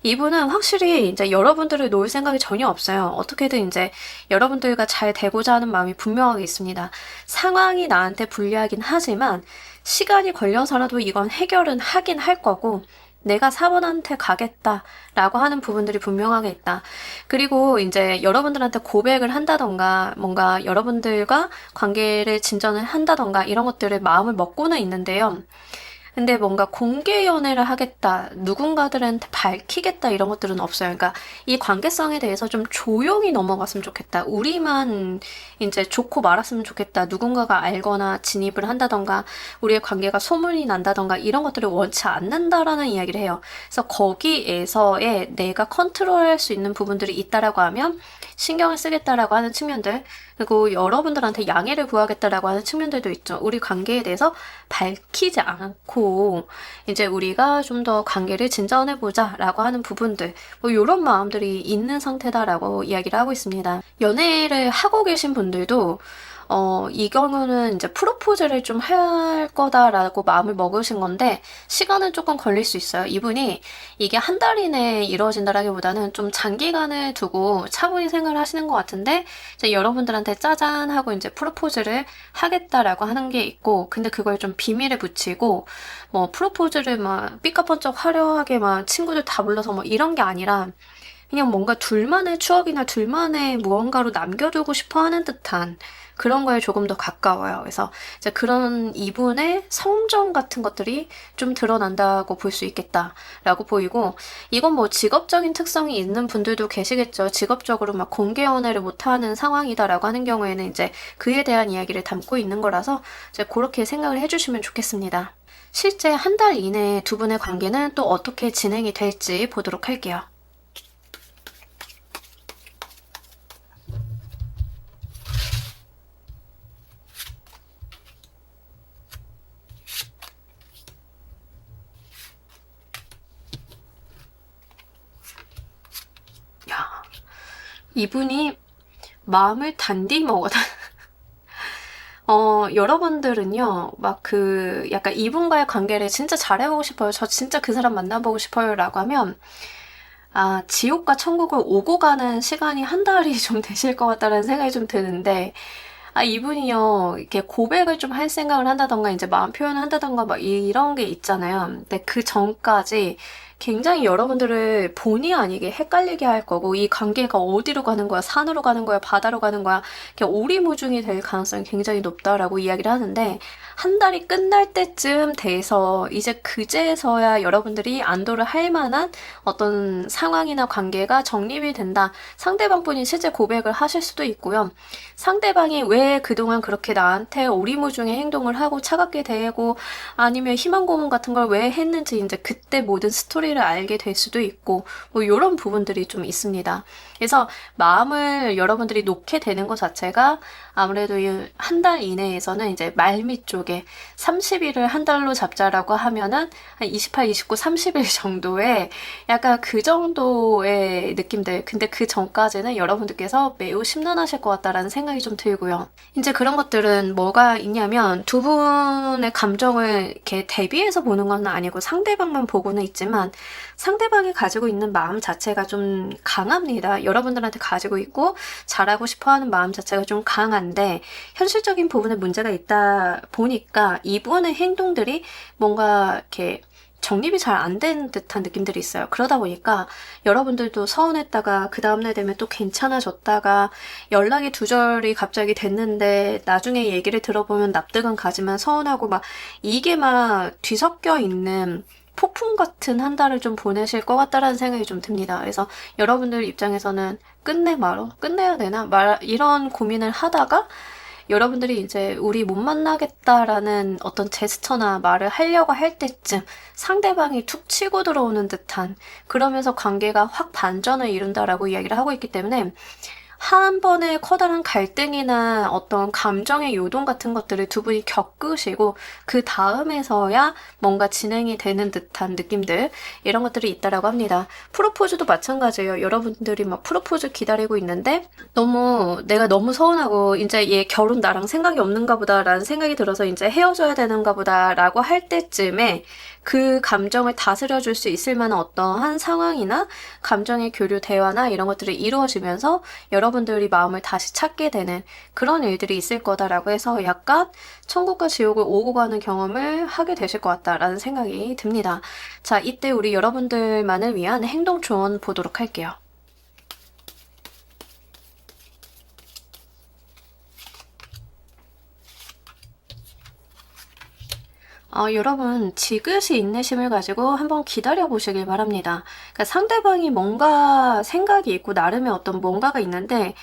이분은 확실히 이제 여러분들을 놓을 생각이 전혀 없어요. 어떻게든 이제 여러분들과 잘 되고자 하는 마음이 분명하게 있습니다. 상황이 나한테 불리하긴 하지만 시간이 걸려서라도 이건 해결은 하긴 할 거고 내가 4번한테 가겠다라고 하는 부분들이 분명하게 있다. 그리고 이제 여러분들한테 고백을 한다던가 뭔가 여러분들과 관계를 진전을 한다던가 이런 것들을 마음을 먹고는 있는데요. 근데 뭔가 공개 연애를 하겠다, 누군가들한테 밝히겠다 이런 것들은 없어요. 그러니까 이 관계성에 대해서 좀 조용히 넘어갔으면 좋겠다. 우리만 이제 좋고 말았으면 좋겠다. 누군가가 알거나 진입을 한다던가 우리의 관계가 소문이 난다던가 이런 것들을 원치 않는다라는 이야기를 해요. 그래서 거기에서의 내가 컨트롤할 수 있는 부분들이 있다라고 하면 신경을 쓰겠다라고 하는 측면들, 그리고 여러분들한테 양해를 구하겠다라고 하는 측면들도 있죠. 우리 관계에 대해서 밝히지 않고 이제 우리가 좀 더 관계를 진전해보자 라고 하는 부분들, 뭐 이런 마음들이 있는 상태다라고 이야기를 하고 있습니다. 연애를 하고 계신 분들도 이 경우는 이제 프로포즈를 좀 할 거다라고 마음을 먹으신 건데 시간은 조금 걸릴 수 있어요. 이분이 이게 한 달 이내에 이루어진다라기보다는 좀 장기간을 두고 차분히 생각을 하시는 것 같은데 이제 여러분들한테 짜잔 하고 이제 프로포즈를 하겠다라고 하는 게 있고 근데 그걸 좀 비밀에 붙이고 뭐 프로포즈를 막 삐까뻔쩍 화려하게 막 친구들 다 불러서 뭐 이런 게 아니라 그냥 뭔가 둘만의 추억이나 둘만의 무언가로 남겨두고 싶어 하는 듯한 그런 거에 조금 더 가까워요. 그래서 이제 그런 이분의 성정 같은 것들이 좀 드러난다고 볼 수 있겠다라고 보이고 이건 뭐 직업적인 특성이 있는 분들도 계시겠죠. 직업적으로 막 공개 연애를 못하는 상황이다라고 하는 경우에는 이제 그에 대한 이야기를 담고 있는 거라서 이제 그렇게 생각을 해주시면 좋겠습니다. 실제 한 달 이내에 두 분의 관계는 또 어떻게 진행이 될지 보도록 할게요. 이분이 마음을 단디 먹어다. 여러분들은요, 막 약간 이분과의 관계를 진짜 잘해보고 싶어요. 저 진짜 그 사람 만나보고 싶어요. 라고 하면, 지옥과 천국을 오고 가는 시간이 한 달이 좀 되실 것 같다는 생각이 좀 드는데, 이분이요, 이렇게 고백을 좀 할 생각을 한다던가, 이제 마음 표현을 한다던가, 막 이런 게 있잖아요. 근데 그 전까지 굉장히 여러분들을 본의 아니게 헷갈리게 할 거고, 이 관계가 어디로 가는 거야, 산으로 가는 거야, 바다로 가는 거야, 이렇게 오리무중이 될 가능성이 굉장히 높다라고 이야기를 하는데, 한 달이 끝날 때쯤 돼서 이제 그제서야 여러분들이 안도를 할 만한 어떤 상황이나 관계가 정립이 된다. 상대방분이 실제 고백을 하실 수도 있고요. 상대방이 왜 그동안 그렇게 나한테 오리무중의 행동을 하고 차갑게 대하고 아니면 희망 고문 같은 걸 왜 했는지 이제 그때 모든 스토리를 알게 될 수도 있고 뭐 이런 부분들이 좀 있습니다. 그래서 마음을 여러분들이 놓게 되는 것 자체가 아무래도 한 달 이내에서는 이제 말미 쪽에 30일을 한 달로 잡자라고 하면은 한 28, 29, 30일 정도의 약간 그 정도의 느낌들. 근데 그 전까지는 여러분들께서 매우 심란하실 것 같다라는 생각이 좀 들고요. 이제 그런 것들은 뭐가 있냐면 두 분의 감정을 이렇게 대비해서 보는 건 아니고 상대방만 보고는 있지만 상대방이 가지고 있는 마음 자체가 좀 강합니다. 여러분들한테 가지고 있고 잘하고 싶어 하는 마음 자체가 좀 강한데 현실적인 부분에 문제가 있다 보니까 이분의 행동들이 뭔가 이렇게 정립이 잘 안 된 듯한 느낌들이 있어요. 그러다 보니까 여러분들도 서운했다가 그 다음날 되면 또 괜찮아졌다가 연락이 두절이 갑자기 됐는데 나중에 얘기를 들어보면 납득은 가지만 서운하고 막 이게 막 뒤섞여 있는 폭풍 같은 한 달을 좀 보내실 것 같다라는 생각이 좀 듭니다. 그래서 여러분들 입장에서는 끝내야 되나? 이런 고민을 하다가 여러분들이 이제 우리 못 만나겠다라는 어떤 제스처나 말을 하려고 할 때쯤 상대방이 툭 치고 들어오는 듯한 그러면서 관계가 확 반전을 이룬다라고 이야기를 하고 있기 때문에 한 번의 커다란 갈등이나 어떤 감정의 요동 같은 것들을 두 분이 겪으시고 그 다음에서야 뭔가 진행이 되는 듯한 느낌들 이런 것들이 있다라고 합니다. 프로포즈도 마찬가지예요. 여러분들이 막 프로포즈 기다리고 있는데 내가 너무 서운하고 이제 얘 결혼 나랑 생각이 없는가 보다라는 생각이 들어서 이제 헤어져야 되는가 보다라고 할 때쯤에 그 감정을 다스려 줄 수 있을 만한 어떠한 상황이나 감정의 교류 대화나 이런 것들이 이루어지면서 여러분들이 마음을 다시 찾게 되는 그런 일들이 있을 거다라고 해서 약간 천국과 지옥을 오고 가는 경험을 하게 되실 것 같다라는 생각이 듭니다. 자, 이때 우리 여러분들만을 위한 행동 조언 보도록 할게요. 여러분, 지그시 인내심을 가지고 한번 기다려 보시길 바랍니다. 그러니까 상대방이 뭔가 생각이 있고 나름의 어떤 뭔가가 있는데,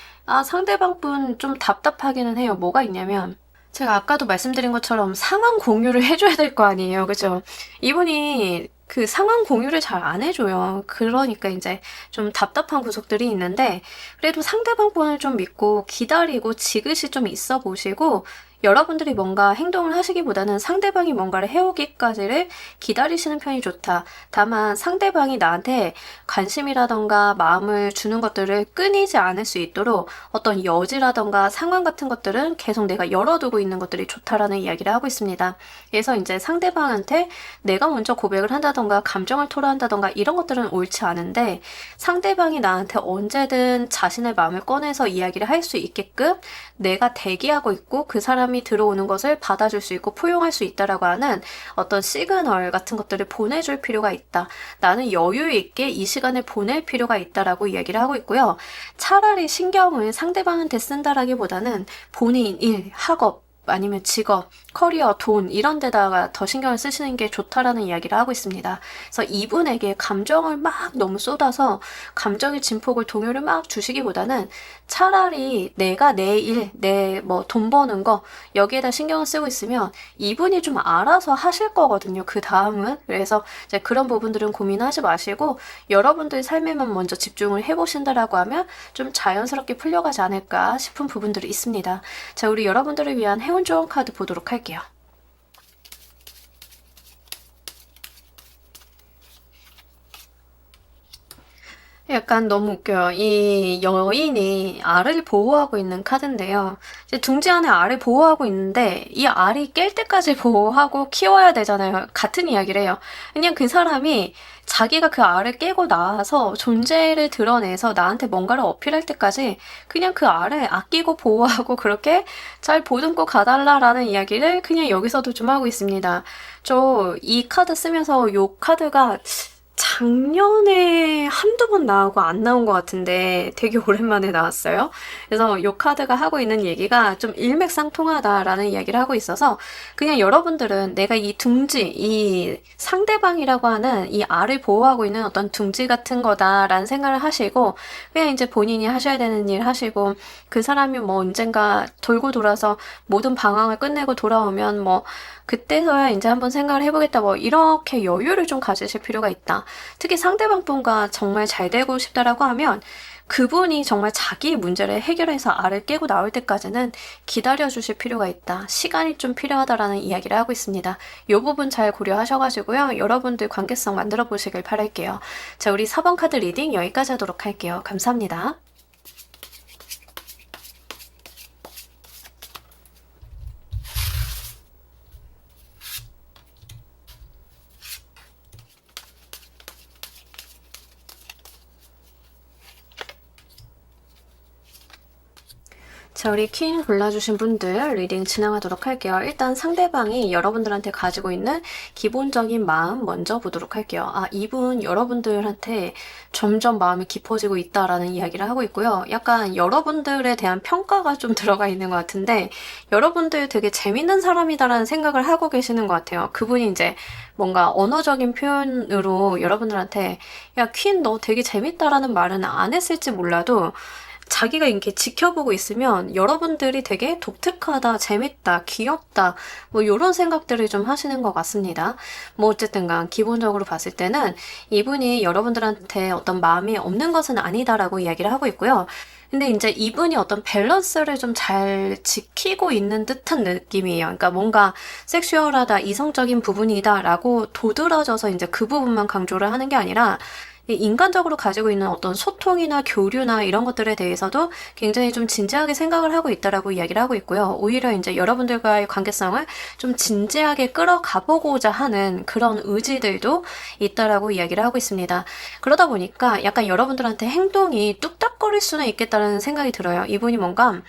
상대방 분 좀 답답하기는 해요. 뭐가 있냐면, 제가 아까도 말씀드린 것처럼 상황 공유를 해줘야 될 거 아니에요. 그죠? 이분이 그 상황 공유를 잘 안 해줘요. 그러니까 이제 좀 답답한 구석들이 있는데, 그래도 상대방 분을 좀 믿고 기다리고 지그시 좀 있어 보시고, 여러분들이 뭔가 행동을 하시기보다는 상대방이 뭔가를 해오기까지를 기다리시는 편이 좋다. 다만 상대방이 나한테 관심이라던가 마음을 주는 것들을 끊이지 않을 수 있도록 어떤 여지라던가 상황 같은 것들은 계속 내가 열어두고 있는 것들이 좋다라는 이야기를 하고 있습니다. 그래서 이제 상대방한테 내가 먼저 고백을 한다던가 감정을 토로한다던가 이런 것들은 옳지 않은데 상대방이 나한테 언제든 자신의 마음을 꺼내서 이야기를 할 수 있게끔 내가 대기하고 있고 그 사람이 들어오는 것을 받아줄 수 있고 포용할 수 있다라고 하는 어떤 시그널 같은 것들을 보내줄 필요가 있다. 나는 여유 있게 이 시간을 보낼 필요가 있다라고 이야기를 하고 있고요. 차라리 신경을 상대방한테 쓴다라기보다는 본인 일, 학업, 아니면 직업, 커리어, 돈 이런 데다가 더 신경을 쓰시는 게 좋다라는 이야기를 하고 있습니다. 그래서 이분에게 감정을 막 너무 쏟아서 감정의 진폭을 동요를 막 주시기보다는 차라리 내가 내 일, 내 뭐 돈 버는 거 여기에다 신경을 쓰고 있으면 이분이 좀 알아서 하실 거거든요. 그 다음은. 그래서 이제 그런 부분들은 고민하지 마시고 여러분들 삶에만 먼저 집중을 해보신다라고 하면 좀 자연스럽게 풀려가지 않을까 싶은 부분들이 있습니다. 자, 우리 여러분들을 위한 행운 조언 카드 보도록 할게요. 약간 너무 웃겨요. 이 여인이 알을 보호하고 있는 카드인데요. 이제 둥지 안에 알을 보호하고 있는데 이 알이 깰 때까지 보호하고 키워야 되잖아요. 같은 이야기를 해요. 그냥 그 사람이 자기가 그 알을 깨고 나서 존재를 드러내서 나한테 뭔가를 어필할 때까지 그냥 그 알을 아끼고 보호하고 그렇게 잘 보듬고 가달라라는 이야기를 그냥 여기서도 좀 하고 있습니다. 저 이 카드 쓰면서 요 카드가 작년에 한두 번 나오고 안 나온 것 같은데 되게 오랜만에 나왔어요. 그래서 이 카드가 하고 있는 얘기가 좀 일맥상통하다라는 이야기를 하고 있어서 그냥 여러분들은 내가 이 둥지, 이 상대방이라고 하는 이 알을 보호하고 있는 어떤 둥지 같은 거다라는 생각을 하시고 그냥 이제 본인이 하셔야 되는 일 하시고 그 사람이 뭐 언젠가 돌고 돌아서 모든 방황을 끝내고 돌아오면 뭐 그때서야 이제 한번 생각을 해보겠다. 뭐 이렇게 여유를 좀 가지실 필요가 있다. 특히 상대방 분과 정말 잘 되고 싶다라고 하면 그분이 정말 자기 문제를 해결해서 알을 깨고 나올 때까지는 기다려 주실 필요가 있다. 시간이 좀 필요하다라는 이야기를 하고 있습니다. 이 부분 잘 고려하셔가지고요. 여러분들 관계성 만들어 보시길 바랄게요. 자, 우리 4번 카드 리딩 여기까지 하도록 할게요. 감사합니다. 자, 우리 퀸 골라주신 분들 리딩 진행하도록 할게요. 일단 상대방이 여러분들한테 가지고 있는 기본적인 마음 먼저 보도록 할게요. 아, 이분 여러분들한테 점점 마음이 깊어지고 있다라는 이야기를 하고 있고요. 약간 여러분들에 대한 평가가 좀 들어가 있는 것 같은데 여러분들 되게 재밌는 사람이다라는 생각을 하고 계시는 것 같아요. 그분이 이제 뭔가 언어적인 표현으로 여러분들한테 야, 퀸 너 되게 재밌다라는 말은 안 했을지 몰라도 자기가 이렇게 지켜보고 있으면 여러분들이 되게 독특하다, 재밌다, 귀엽다, 뭐 이런 생각들을 좀 하시는 것 같습니다. 뭐 어쨌든 간 기본적으로 봤을 때는 이분이 여러분들한테 어떤 마음이 없는 것은 아니다라고 이야기를 하고 있고요. 근데 이제 이분이 어떤 밸런스를 좀 잘 지키고 있는 듯한 느낌이에요. 그러니까 뭔가 섹슈얼하다, 이성적인 부분이다라고 도드라져서 이제 그 부분만 강조를 하는 게 아니라 인간적으로 가지고 있는 어떤 소통이나 교류나 이런 것들에 대해서도 굉장히 좀 진지하게 생각을 하고 있다라고 이야기를 하고 있고요. 오히려 이제 여러분들과의 관계성을 좀 진지하게 끌어가 보고자 하는 그런 의지들도 있다라고 이야기를 하고 있습니다. 그러다 보니까 약간 여러분들한테 행동이 뚝딱거릴 수는 있겠다는 생각이 들어요. 이분이 뭔가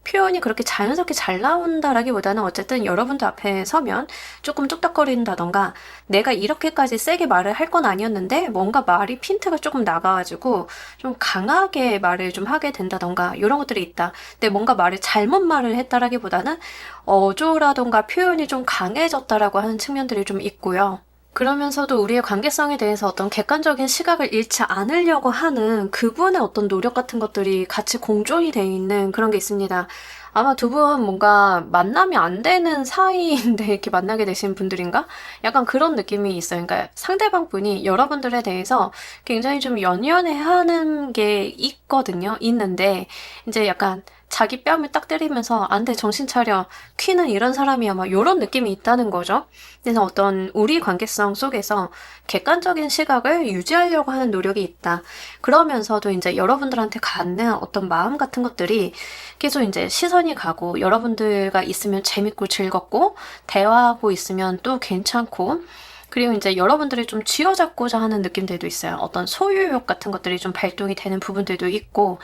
표현이 그렇게 자연스럽게 잘 나온다라기보다는 어쨌든 여러분들 앞에 서면 조금 뚝딱거린다던가 내가 이렇게까지 세게 말을 할 건 아니었는데 뭔가 말이 핀트가 조금 나가가지고 좀 강하게 말을 좀 하게 된다던가 이런 것들이 있다. 근데 뭔가 말을 잘못 말을 했다라기보다는 어조라던가 표현이 좀 강해졌다라고 하는 측면들이 좀 있고요. 그러면서도 우리의 관계성에 대해서 어떤 객관적인 시각을 잃지 않으려고 하는 그분의 어떤 노력 같은 것들이 같이 공존이 돼 있는 그런 게 있습니다. 아마 두 분 뭔가 만남이 안 되는 사이인데 이렇게 만나게 되신 분들인가? 약간 그런 느낌이 있어요. 그러니까 상대방 분이 여러분들에 대해서 굉장히 좀 연연해 하는 게 있거든요. 있는데 이제 약간 자기 뺨을 딱 때리면서 안 돼, 정신 차려. 퀸은 이런 사람이야. 막 이런 느낌이 있다는 거죠. 그래서 어떤 우리 관계성 속에서 객관적인 시각을 유지하려고 하는 노력이 있다. 그러면서도 이제 여러분들한테 갖는 어떤 마음 같은 것들이 계속 이제 시선이 가고 여러분들과 있으면 재밌고 즐겁고 대화하고 있으면 또 괜찮고 그리고 이제 여러분들이 좀 쥐어잡고자 하는 느낌들도 있어요. 어떤 소유욕 같은 것들이 좀 발동이 되는 부분들도 있고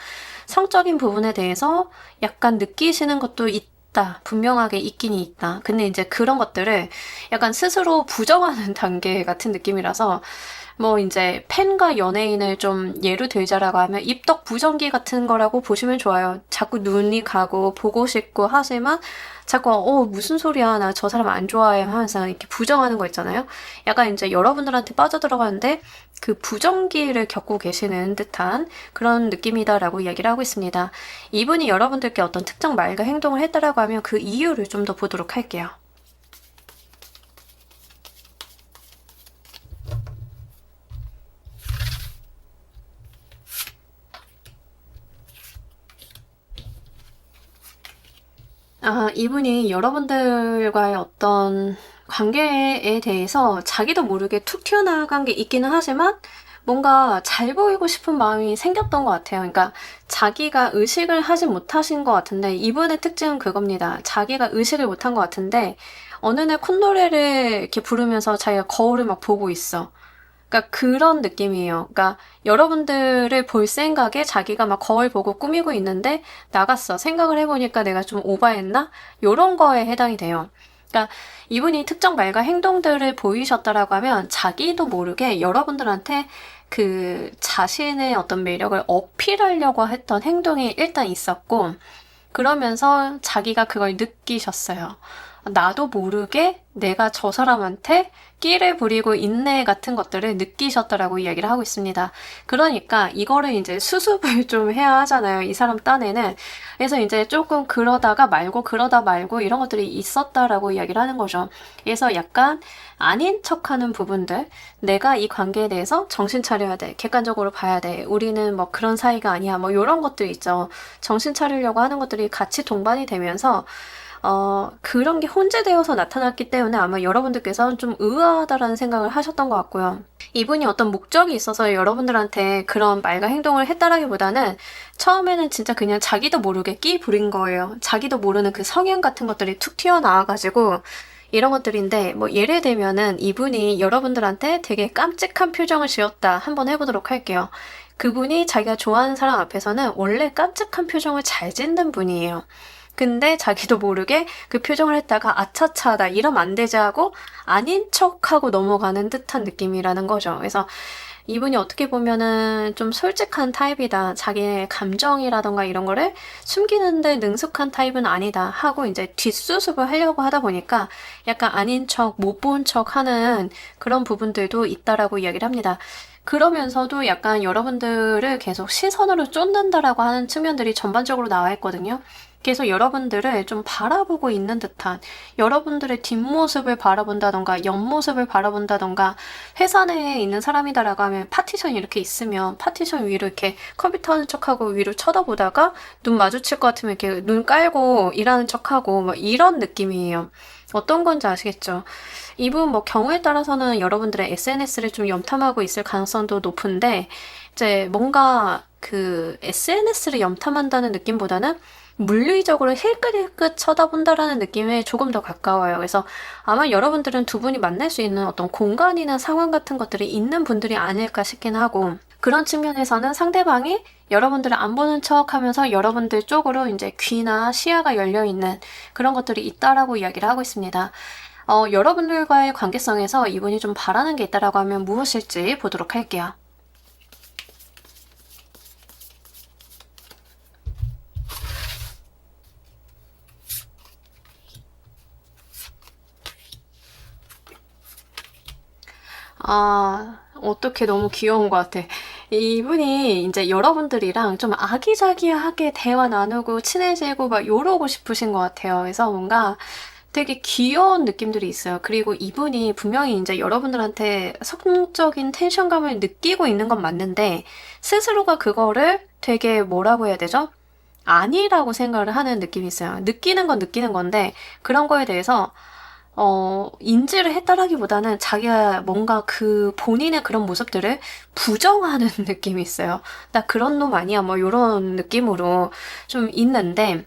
성적인 부분에 대해서 약간 느끼시는 것도 있다. 분명하게 있긴 있다. 근데 이제 그런 것들을 약간 스스로 부정하는 단계 같은 느낌이라서 뭐 이제 팬과 연예인을 좀 예로 들자라고 하면 입덕 부정기 같은 거라고 보시면 좋아요. 자꾸 눈이 가고 보고 싶고 하지만 자꾸 무슨 소리야 나 저 사람 안 좋아해 하면서 이렇게 부정하는 거 있잖아요. 약간 이제 여러분들한테 빠져들어가는데 그 부정기를 겪고 계시는 듯한 그런 느낌이다라고 이야기를 하고 있습니다. 이분이 여러분들께 어떤 특정 말과 행동을 했다라고 하면 그 이유를 좀 더 보도록 할게요. 아, 이분이 여러분들과의 어떤 관계에 대해서 자기도 모르게 툭 튀어나간 게 있기는 하지만 뭔가 잘 보이고 싶은 마음이 생겼던 것 같아요. 그러니까 자기가 의식을 하지 못하신 것 같은데 이분의 특징은 그겁니다. 자기가 의식을 못한 것 같은데 어느 날 콧노래를 이렇게 부르면서 자기가 거울을 막 보고 있어. 그러니까 그런 느낌이에요. 그러니까 여러분들을 볼 생각에 자기가 막 거울 보고 꾸미고 있는데 나갔어. 생각을 해보니까 내가 좀 오바했나? 요런 거에 해당이 돼요. 그러니까 이분이 특정 말과 행동들을 보이셨다라고 하면 자기도 모르게 여러분들한테 그 자신의 어떤 매력을 어필하려고 했던 행동이 일단 있었고 그러면서 자기가 그걸 느끼셨어요. 나도 모르게 내가 저 사람한테 끼를 부리고 있네 같은 것들을 느끼셨다라고 이야기를 하고 있습니다. 그러니까 이거를 이제 수습을 좀 해야 하잖아요. 이 사람 딴에는. 그래서 이제 조금 그러다가 말고 그러다 말고 이런 것들이 있었다라고 이야기를 하는 거죠. 그래서 약간 아닌 척하는 부분들, 내가 이 관계에 대해서 정신 차려야 돼. 객관적으로 봐야 돼. 우리는 뭐 그런 사이가 아니야. 뭐 이런 것들 있죠. 정신 차리려고 하는 것들이 같이 동반이 되면서 그런 게 혼재되어서 나타났기 때문에 아마 여러분들께서는 좀 의아하다라는 생각을 하셨던 것 같고요. 이분이 어떤 목적이 있어서 여러분들한테 그런 말과 행동을 했다라기보다는 처음에는 진짜 그냥 자기도 모르게 끼 부린 거예요. 자기도 모르는 그 성향 같은 것들이 툭 튀어나와가지고 이런 것들인데 뭐 예를 들면은 이분이 여러분들한테 되게 깜찍한 표정을 지었다. 한번 해보도록 할게요. 그분이 자기가 좋아하는 사람 앞에서는 원래 깜찍한 표정을 잘 짓는 분이에요. 근데 자기도 모르게 그 표정을 했다가 아차차다 이러면 안 되지 하고 아닌 척하고 넘어가는 듯한 느낌이라는 거죠. 그래서 이분이 어떻게 보면은 좀 솔직한 타입이다. 자기의 감정이라던가 이런 거를 숨기는데 능숙한 타입은 아니다 하고 이제 뒷수습을 하려고 하다 보니까 약간 아닌 척, 못 본 척 하는 그런 부분들도 있다라고 이야기를 합니다. 그러면서도 약간 여러분들을 계속 시선으로 쫓는다라고 하는 측면들이 전반적으로 나와 있거든요. 그래서 여러분들을 좀 바라보고 있는 듯한 여러분들의 뒷모습을 바라본다던가 옆모습을 바라본다던가 회사 내에 있는 사람이다라고 하면 파티션이 이렇게 있으면 파티션 위로 이렇게 컴퓨터 하는 척하고 위로 쳐다보다가 눈 마주칠 것 같으면 이렇게 눈 깔고 일하는 척하고 뭐 이런 느낌이에요. 어떤 건지 아시겠죠? 이분 뭐 경우에 따라서는 여러분들의 SNS를 좀 염탐하고 있을 가능성도 높은데 이제 뭔가 그 SNS를 염탐한다는 느낌보다는 물리적으로 힐끗힐끗 쳐다본다라는 느낌에 조금 더 가까워요. 그래서 아마 여러분들은 두 분이 만날 수 있는 어떤 공간이나 상황 같은 것들이 있는 분들이 아닐까 싶긴 하고 그런 측면에서는 상대방이 여러분들을 안 보는 척 하면서 여러분들 쪽으로 이제 귀나 시야가 열려있는 그런 것들이 있다라고 이야기를 하고 있습니다. 여러분들과의 관계성에서 이분이 좀 바라는 게 있다라고 하면 무엇일지 보도록 할게요. 어떻게 너무 귀여운 것 같아. 이분이 이제 여러분들이랑 좀 아기자기하게 대화 나누고 친해지고 막 이러고 싶으신 것 같아요. 그래서 뭔가 되게 귀여운 느낌들이 있어요. 그리고 이분이 분명히 이제 여러분들한테 성적인 텐션감을 느끼고 있는 건 맞는데 스스로가 그거를 되게 뭐라고 해야 되죠? 아니라고 생각을 하는 느낌이 있어요. 느끼는 건 느끼는 건데 그런 거에 대해서 인지를 했다라기보다는 자기가 뭔가 그 본인의 그런 모습들을 부정하는 느낌이 있어요. 나 그런 놈 아니야. 뭐 이런 느낌으로 좀 있는데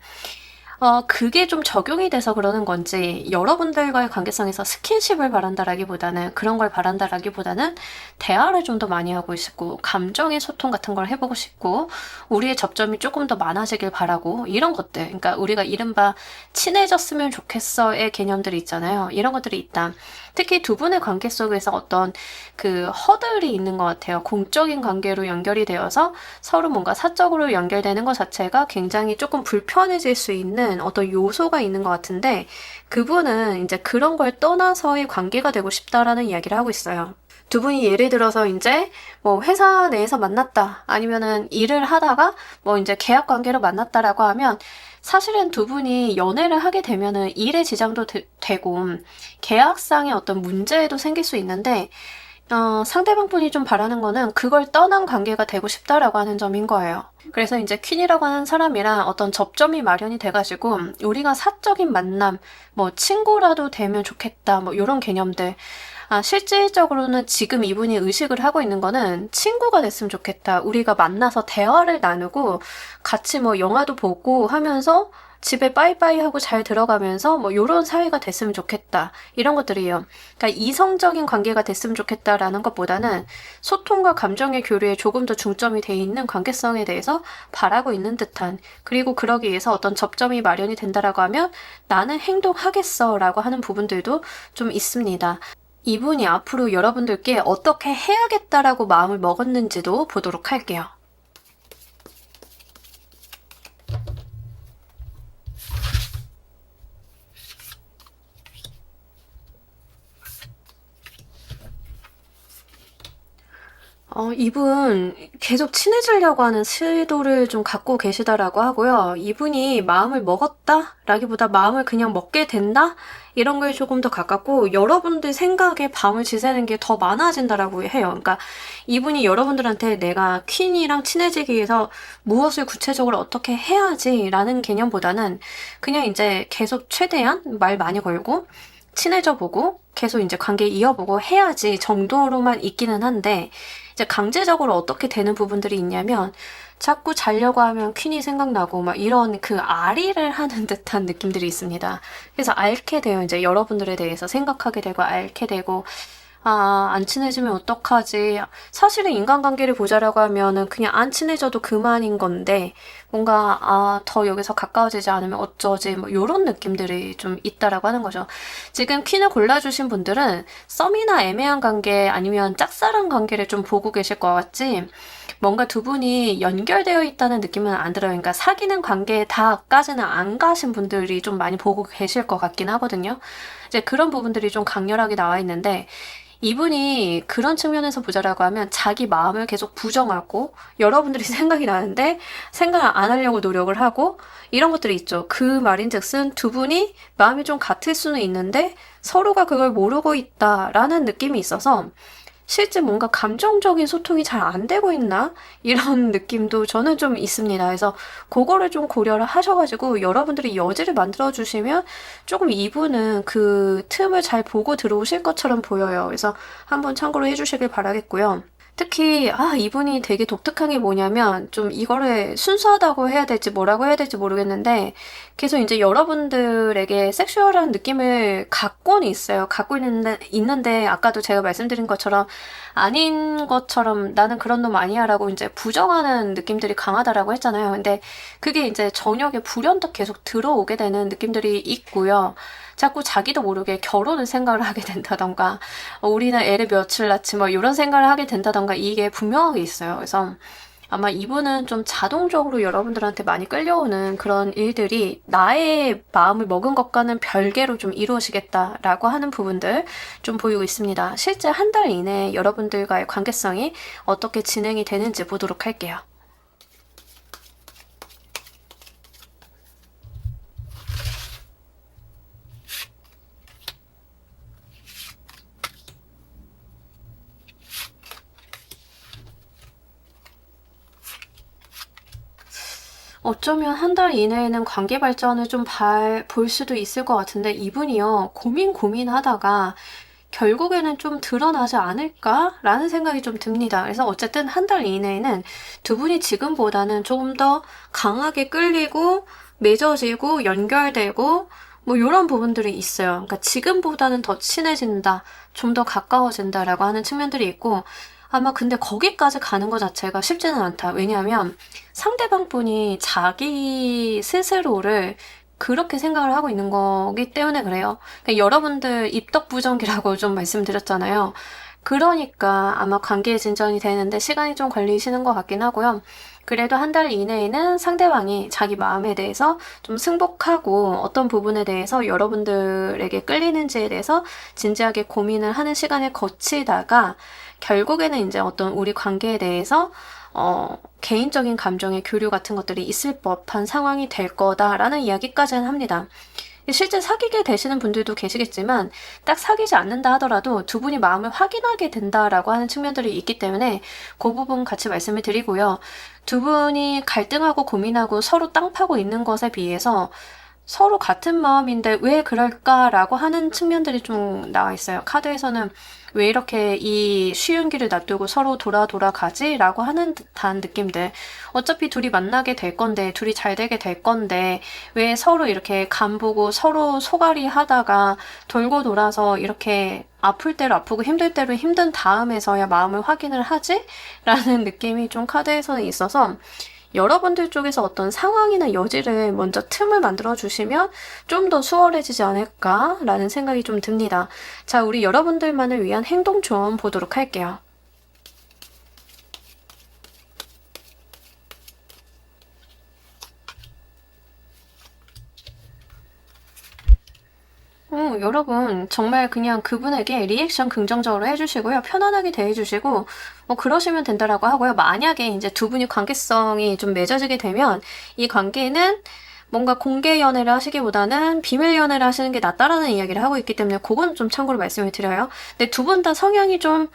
그게 좀 적용이 돼서 그러는 건지 여러분들과의 관계성에서 스킨십을 바란다라기보다는 그런 걸 바란다라기보다는 대화를 좀 더 많이 하고 싶고 감정의 소통 같은 걸 해보고 싶고 우리의 접점이 조금 더 많아지길 바라고 이런 것들 그러니까 우리가 이른바 친해졌으면 좋겠어의 개념들이 있잖아요. 이런 것들이 있다. 특히 두 분의 관계 속에서 어떤 그 허들이 있는 것 같아요. 공적인 관계로 연결이 되어서 서로 뭔가 사적으로 연결되는 것 자체가 굉장히 조금 불편해질 수 있는 어떤 요소가 있는 것 같은데 그분은 이제 그런 걸 떠나서의 관계가 되고 싶다라는 이야기를 하고 있어요. 두 분이 예를 들어서 이제 뭐 회사 내에서 만났다 아니면은 일을 하다가 뭐 이제 계약 관계로 만났다라고 하면 사실은 두 분이 연애를 하게 되면은 일에 지장도 되고 계약상의 어떤 문제도 생길 수 있는데 상대방 분이 좀 바라는 거는 그걸 떠난 관계가 되고 싶다라고 하는 점인 거예요. 그래서 이제 퀸이라고 하는 사람이랑 어떤 접점이 마련이 돼가지고 우리가 사적인 만남, 뭐 친구라도 되면 좋겠다, 뭐 이런 개념들 실질적으로는 지금 이분이 의식을 하고 있는 거는 친구가 됐으면 좋겠다. 우리가 만나서 대화를 나누고 같이 뭐 영화도 보고 하면서 집에 빠이빠이 하고 잘 들어가면서 뭐 요런 사이가 됐으면 좋겠다. 이런 것들이에요. 그러니까 이성적인 관계가 됐으면 좋겠다라는 것보다는 소통과 감정의 교류에 조금 더 중점이 돼 있는 관계성에 대해서 바라고 있는 듯한, 그리고 그러기 위해서 어떤 접점이 마련이 된다라고 하면 나는 행동하겠어 라고 하는 부분들도 좀 있습니다. 이분이 앞으로 여러분들께 어떻게 해야겠다라고 마음을 먹었는지도 보도록 할게요. 이분 계속 친해지려고 하는 시도를 좀 갖고 계시다라고 하고요. 이분이 마음을 먹었다라기보다 마음을 그냥 먹게 된다? 이런 거에 조금 더 가깝고, 여러분들 생각에 밤을 지새는 게 더 많아진다라고 해요. 그러니까 이분이 여러분들한테 내가 퀸이랑 친해지기 위해서 무엇을 구체적으로 어떻게 해야지라는 개념보다는 그냥 이제 계속 최대한 말 많이 걸고 친해져 보고 계속 이제 관계 이어보고 해야지 정도로만 있기는 한데, 이제 강제적으로 어떻게 되는 부분들이 있냐면 자꾸 자려고 하면 퀸이 생각나고 막 이런 그 아리를 하는 듯한 느낌들이 있습니다. 그래서 앓게 돼요. 이제 여러분들에 대해서 생각하게 되고 앓게 되고, 안 친해지면 어떡하지? 사실은 인간관계를 보자라고 하면은 그냥 안 친해져도 그만인 건데, 뭔가, 더 여기서 가까워지지 않으면 어쩌지? 뭐, 요런 느낌들이 좀 있다라고 하는 거죠. 지금 퀸을 골라주신 분들은 썸이나 애매한 관계 아니면 짝사랑 관계를 좀 보고 계실 것 같지? 뭔가 두 분이 연결되어 있다는 느낌은 안 들어요. 그러니까 사귀는 관계에 다까지는 안 가신 분들이 좀 많이 보고 계실 것 같긴 하거든요. 이제 그런 부분들이 좀 강렬하게 나와 있는데, 이분이 그런 측면에서 보자라고 하면 자기 마음을 계속 부정하고, 여러분들이 생각이 나는데 생각을 안 하려고 노력을 하고, 이런 것들이 있죠. 그 말인즉슨 두 분이 마음이 좀 같을 수는 있는데 서로가 그걸 모르고 있다라는 느낌이 있어서 실제 뭔가 감정적인 소통이 잘 안 되고 있나? 이런 느낌도 저는 좀 있습니다. 그래서 그거를 좀 고려를 하셔가지고 여러분들이 여지를 만들어주시면 조금 이분은 그 틈을 잘 보고 들어오실 것처럼 보여요. 그래서 한번 참고로 해주시길 바라겠고요. 특히 이분이 되게 독특한 게 뭐냐면, 좀 이거를 순수하다고 해야 될지 뭐라고 해야 될지 모르겠는데 계속 이제 여러분들에게 섹슈얼한 느낌을 갖고는 있어요. 갖고 있는데 아까도 제가 말씀드린 것처럼 아닌 것처럼 나는 그런 놈 아니야 라고 이제 부정하는 느낌들이 강하다라고 했잖아요. 근데 그게 이제 저녁에 불현듯 계속 들어오게 되는 느낌들이 있고요. 자꾸 자기도 모르게 결혼을 생각을 하게 된다던가, 우리는 애를 며칠 낳지 뭐 이런 생각을 하게 된다던가, 이게 분명하게 있어요. 그래서 아마 이분은 좀 자동적으로 여러분들한테 많이 끌려오는 그런 일들이 나의 마음을 먹은 것과는 별개로 좀 이루어지겠다라고 하는 부분들 좀 보이고 있습니다. 실제 한 달 이내에 여러분들과의 관계성이 어떻게 진행이 되는지 보도록 할게요. 어쩌면 한 달 이내에는 관계 발전을 좀 볼 수도 있을 것 같은데, 이분이요, 고민하다가 결국에는 좀 드러나지 않을까라는 생각이 좀 듭니다. 그래서 어쨌든 한 달 이내에는 두 분이 지금보다는 조금 더 강하게 끌리고 맺어지고 연결되고 뭐 이런 부분들이 있어요. 그러니까 지금보다는 더 친해진다, 좀 더 가까워진다라고 하는 측면들이 있고, 아마 근데 거기까지 가는 것 자체가 쉽지는 않다. 왜냐하면 상대방 분이 자기 스스로를 그렇게 생각을 하고 있는 거기 때문에 그래요. 그러니까 여러분들 입덕부정기라고 좀 말씀드렸잖아요. 그러니까 아마 관계의 진전이 되는데 시간이 좀 걸리시는 것 같긴 하고요. 그래도 한 달 이내에는 상대방이 자기 마음에 대해서 좀 승복하고 어떤 부분에 대해서 여러분들에게 끌리는지에 대해서 진지하게 고민을 하는 시간을 거치다가 결국에는 이제 어떤 우리 관계에 대해서 개인적인 감정의 교류 같은 것들이 있을 법한 상황이 될 거다라는 이야기까지는 합니다. 실제 사귀게 되시는 분들도 계시겠지만 딱 사귀지 않는다 하더라도 두 분이 마음을 확인하게 된다라고 하는 측면들이 있기 때문에 그 부분 같이 말씀을 드리고요. 두 분이 갈등하고 고민하고 서로 땅 파고 있는 것에 비해서 서로 같은 마음인데 왜 그럴까라고 하는 측면들이 좀 나와 있어요. 카드에서는 왜 이렇게 이 쉬운 길을 놔두고 서로 돌아가지? 라고 하는 듯한 느낌들. 어차피 둘이 만나게 될 건데, 둘이 잘 되게 될 건데, 왜 서로 이렇게 간보고 서로 소갈이 하다가 돌고 돌아서 이렇게 아플 대로 아프고 힘들 대로 힘든 다음에서야 마음을 확인을 하지? 라는 느낌이 좀 카드에서는 있어서 여러분들 쪽에서 어떤 상황이나 여지를 먼저 틈을 만들어 주시면 좀 더 수월해지지 않을까라는 생각이 좀 듭니다. 자, 우리 여러분들만을 위한 행동 조언 보도록 할게요. 여러분, 정말 그냥 그분에게 리액션 긍정적으로 해주시고요. 편안하게 대해주시고, 그러시면 된다라고 하고요. 만약에 이제 두 분이 관계성이 좀 맺어지게 되면, 이 관계는 뭔가 공개 연애를 하시기보다는 비밀 연애를 하시는 게 낫다라는 이야기를 하고 있기 때문에, 그건 좀 참고로 말씀을 드려요. 근데 두 분 다 성향이 좀,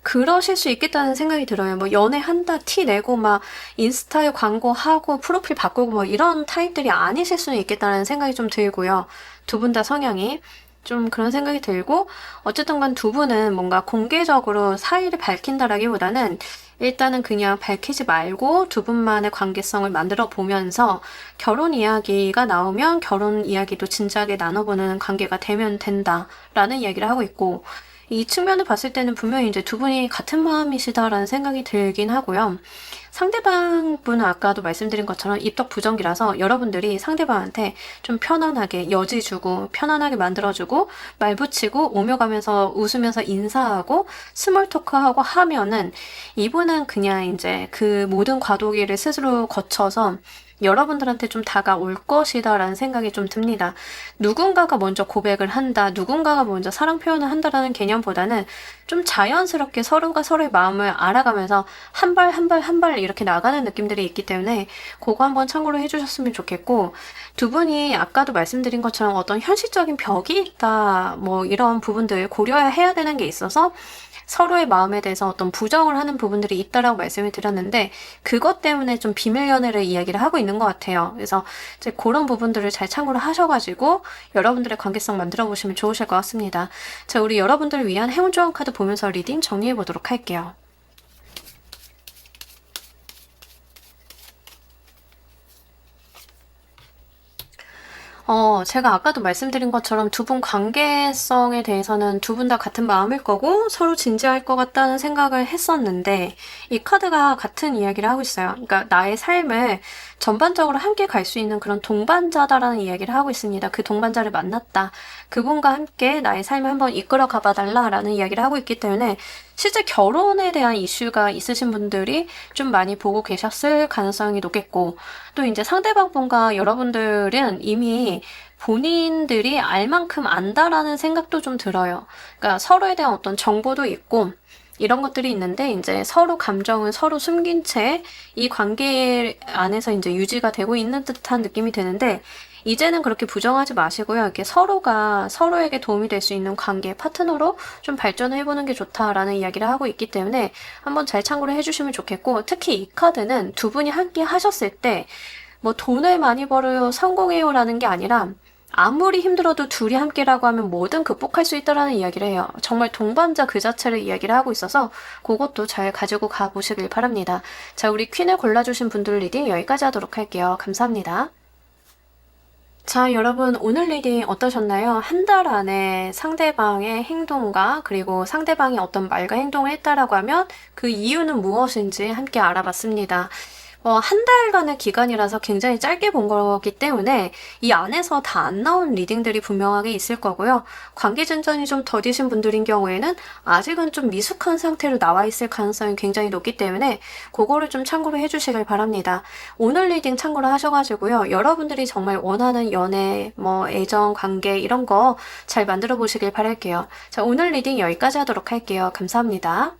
그러실 수 있겠다는 생각이 들어요. 뭐 연애한다 티 내고 막 인스타에 광고하고 프로필 바꾸고 뭐 이런 타입들이 아니실 수는 있겠다는 생각이 좀 들고요. 두 분 다 성향이 좀 그런 생각이 들고 어쨌든 간 두 분은 뭔가 공개적으로 사이를 밝힌다라기보다는 일단은 그냥 밝히지 말고 두 분만의 관계성을 만들어 보면서 결혼 이야기가 나오면 결혼 이야기도 진지하게 나눠보는 관계가 되면 된다라는 이야기를 하고 있고 이 측면을 봤을 때는 분명히 이제 두 분이 같은 마음이시다라는 생각이 들긴 하고요. 상대방 분은 아까도 말씀드린 것처럼 입덕 부정기라서 여러분들이 상대방한테 좀 편안하게 여지 주고 편안하게 만들어주고 말 붙이고 오며 가면서 웃으면서 인사하고 스몰 토크하고 하면은 이분은 그냥 이제 그 모든 과도기를 스스로 거쳐서 여러분들한테 좀 다가올 것이다라는 생각이 좀 듭니다. 누군가가 먼저 고백을 한다, 누군가가 먼저 사랑 표현을 한다라는 개념보다는 좀 자연스럽게 서로가 서로의 마음을 알아가면서 한 발 한 발 한 발 이렇게 나가는 느낌들이 있기 때문에 그거 한번 참고로 해주셨으면 좋겠고 두 분이 아까도 말씀드린 것처럼 어떤 현실적인 벽이 있다 뭐 이런 부분들 고려해야 되는 게 있어서 서로의 마음에 대해서 어떤 부정을 하는 부분들이 있다라고 말씀을 드렸는데 그것 때문에 좀 비밀 연애를 이야기를 하고 있는 것 같아요. 그래서 이제 그런 부분들을 잘 참고를 하셔가지고 여러분들의 관계성 만들어 보시면 좋으실 것 같습니다. 자, 우리 여러분들을 위한 행운 조언 카드 보면서 리딩 정리해 보도록 할게요. 제가 아까도 말씀드린 것처럼 두 분 관계성에 대해서는 두 분 다 같은 마음일 거고 서로 진지할 것 같다는 생각을 했었는데 이 카드가 같은 이야기를 하고 있어요. 그러니까 나의 삶을 전반적으로 함께 갈 수 있는 그런 동반자다라는 이야기를 하고 있습니다. 그 동반자를 만났다. 그분과 함께 나의 삶을 한번 이끌어 가봐 달라라는 이야기를 하고 있기 때문에 실제 결혼에 대한 이슈가 있으신 분들이 좀 많이 보고 계셨을 가능성이 높겠고 또 이제 상대방 분과 여러분들은 이미 본인들이 알 만큼 안다라는 생각도 좀 들어요. 그러니까 서로에 대한 어떤 정보도 있고 이런 것들이 있는데 이제 서로 감정을 서로 숨긴 채 이 관계 안에서 이제 유지가 되고 있는 듯한 느낌이 드는데 이제는 그렇게 부정하지 마시고요. 이렇게 서로가 서로에게 도움이 될 수 있는 관계 파트너로 좀 발전을 해보는 게 좋다라는 이야기를 하고 있기 때문에 한번 잘 참고를 해주시면 좋겠고 특히 이 카드는 두 분이 함께 하셨을 때 뭐 돈을 많이 벌어요, 성공해요 라는 게 아니라 아무리 힘들어도 둘이 함께라고 하면 뭐든 극복할 수 있다라는 이야기를 해요. 정말 동반자 그 자체를 이야기를 하고 있어서 그것도 잘 가지고 가보시길 바랍니다. 자, 우리 퀸을 골라주신 분들 리딩 여기까지 하도록 할게요. 감사합니다. 자, 여러분 오늘 리딩 어떠셨나요? 한 달 안에 상대방의 행동과 그리고 상대방이 어떤 말과 행동을 했다라고 하면 그 이유는 무엇인지 함께 알아봤습니다. 한 달간의 기간이라서 굉장히 짧게 본 거기 때문에 이 안에서 다 안 나온 리딩들이 분명하게 있을 거고요. 관계 진전이 좀 더디신 분들인 경우에는 아직은 좀 미숙한 상태로 나와 있을 가능성이 굉장히 높기 때문에 그거를 좀 참고로 해주시길 바랍니다. 오늘 리딩 참고로 하셔가지고요. 여러분들이 정말 원하는 연애, 애정, 관계 이런 거 잘 만들어 보시길 바랄게요. 자, 오늘 리딩 여기까지 하도록 할게요. 감사합니다.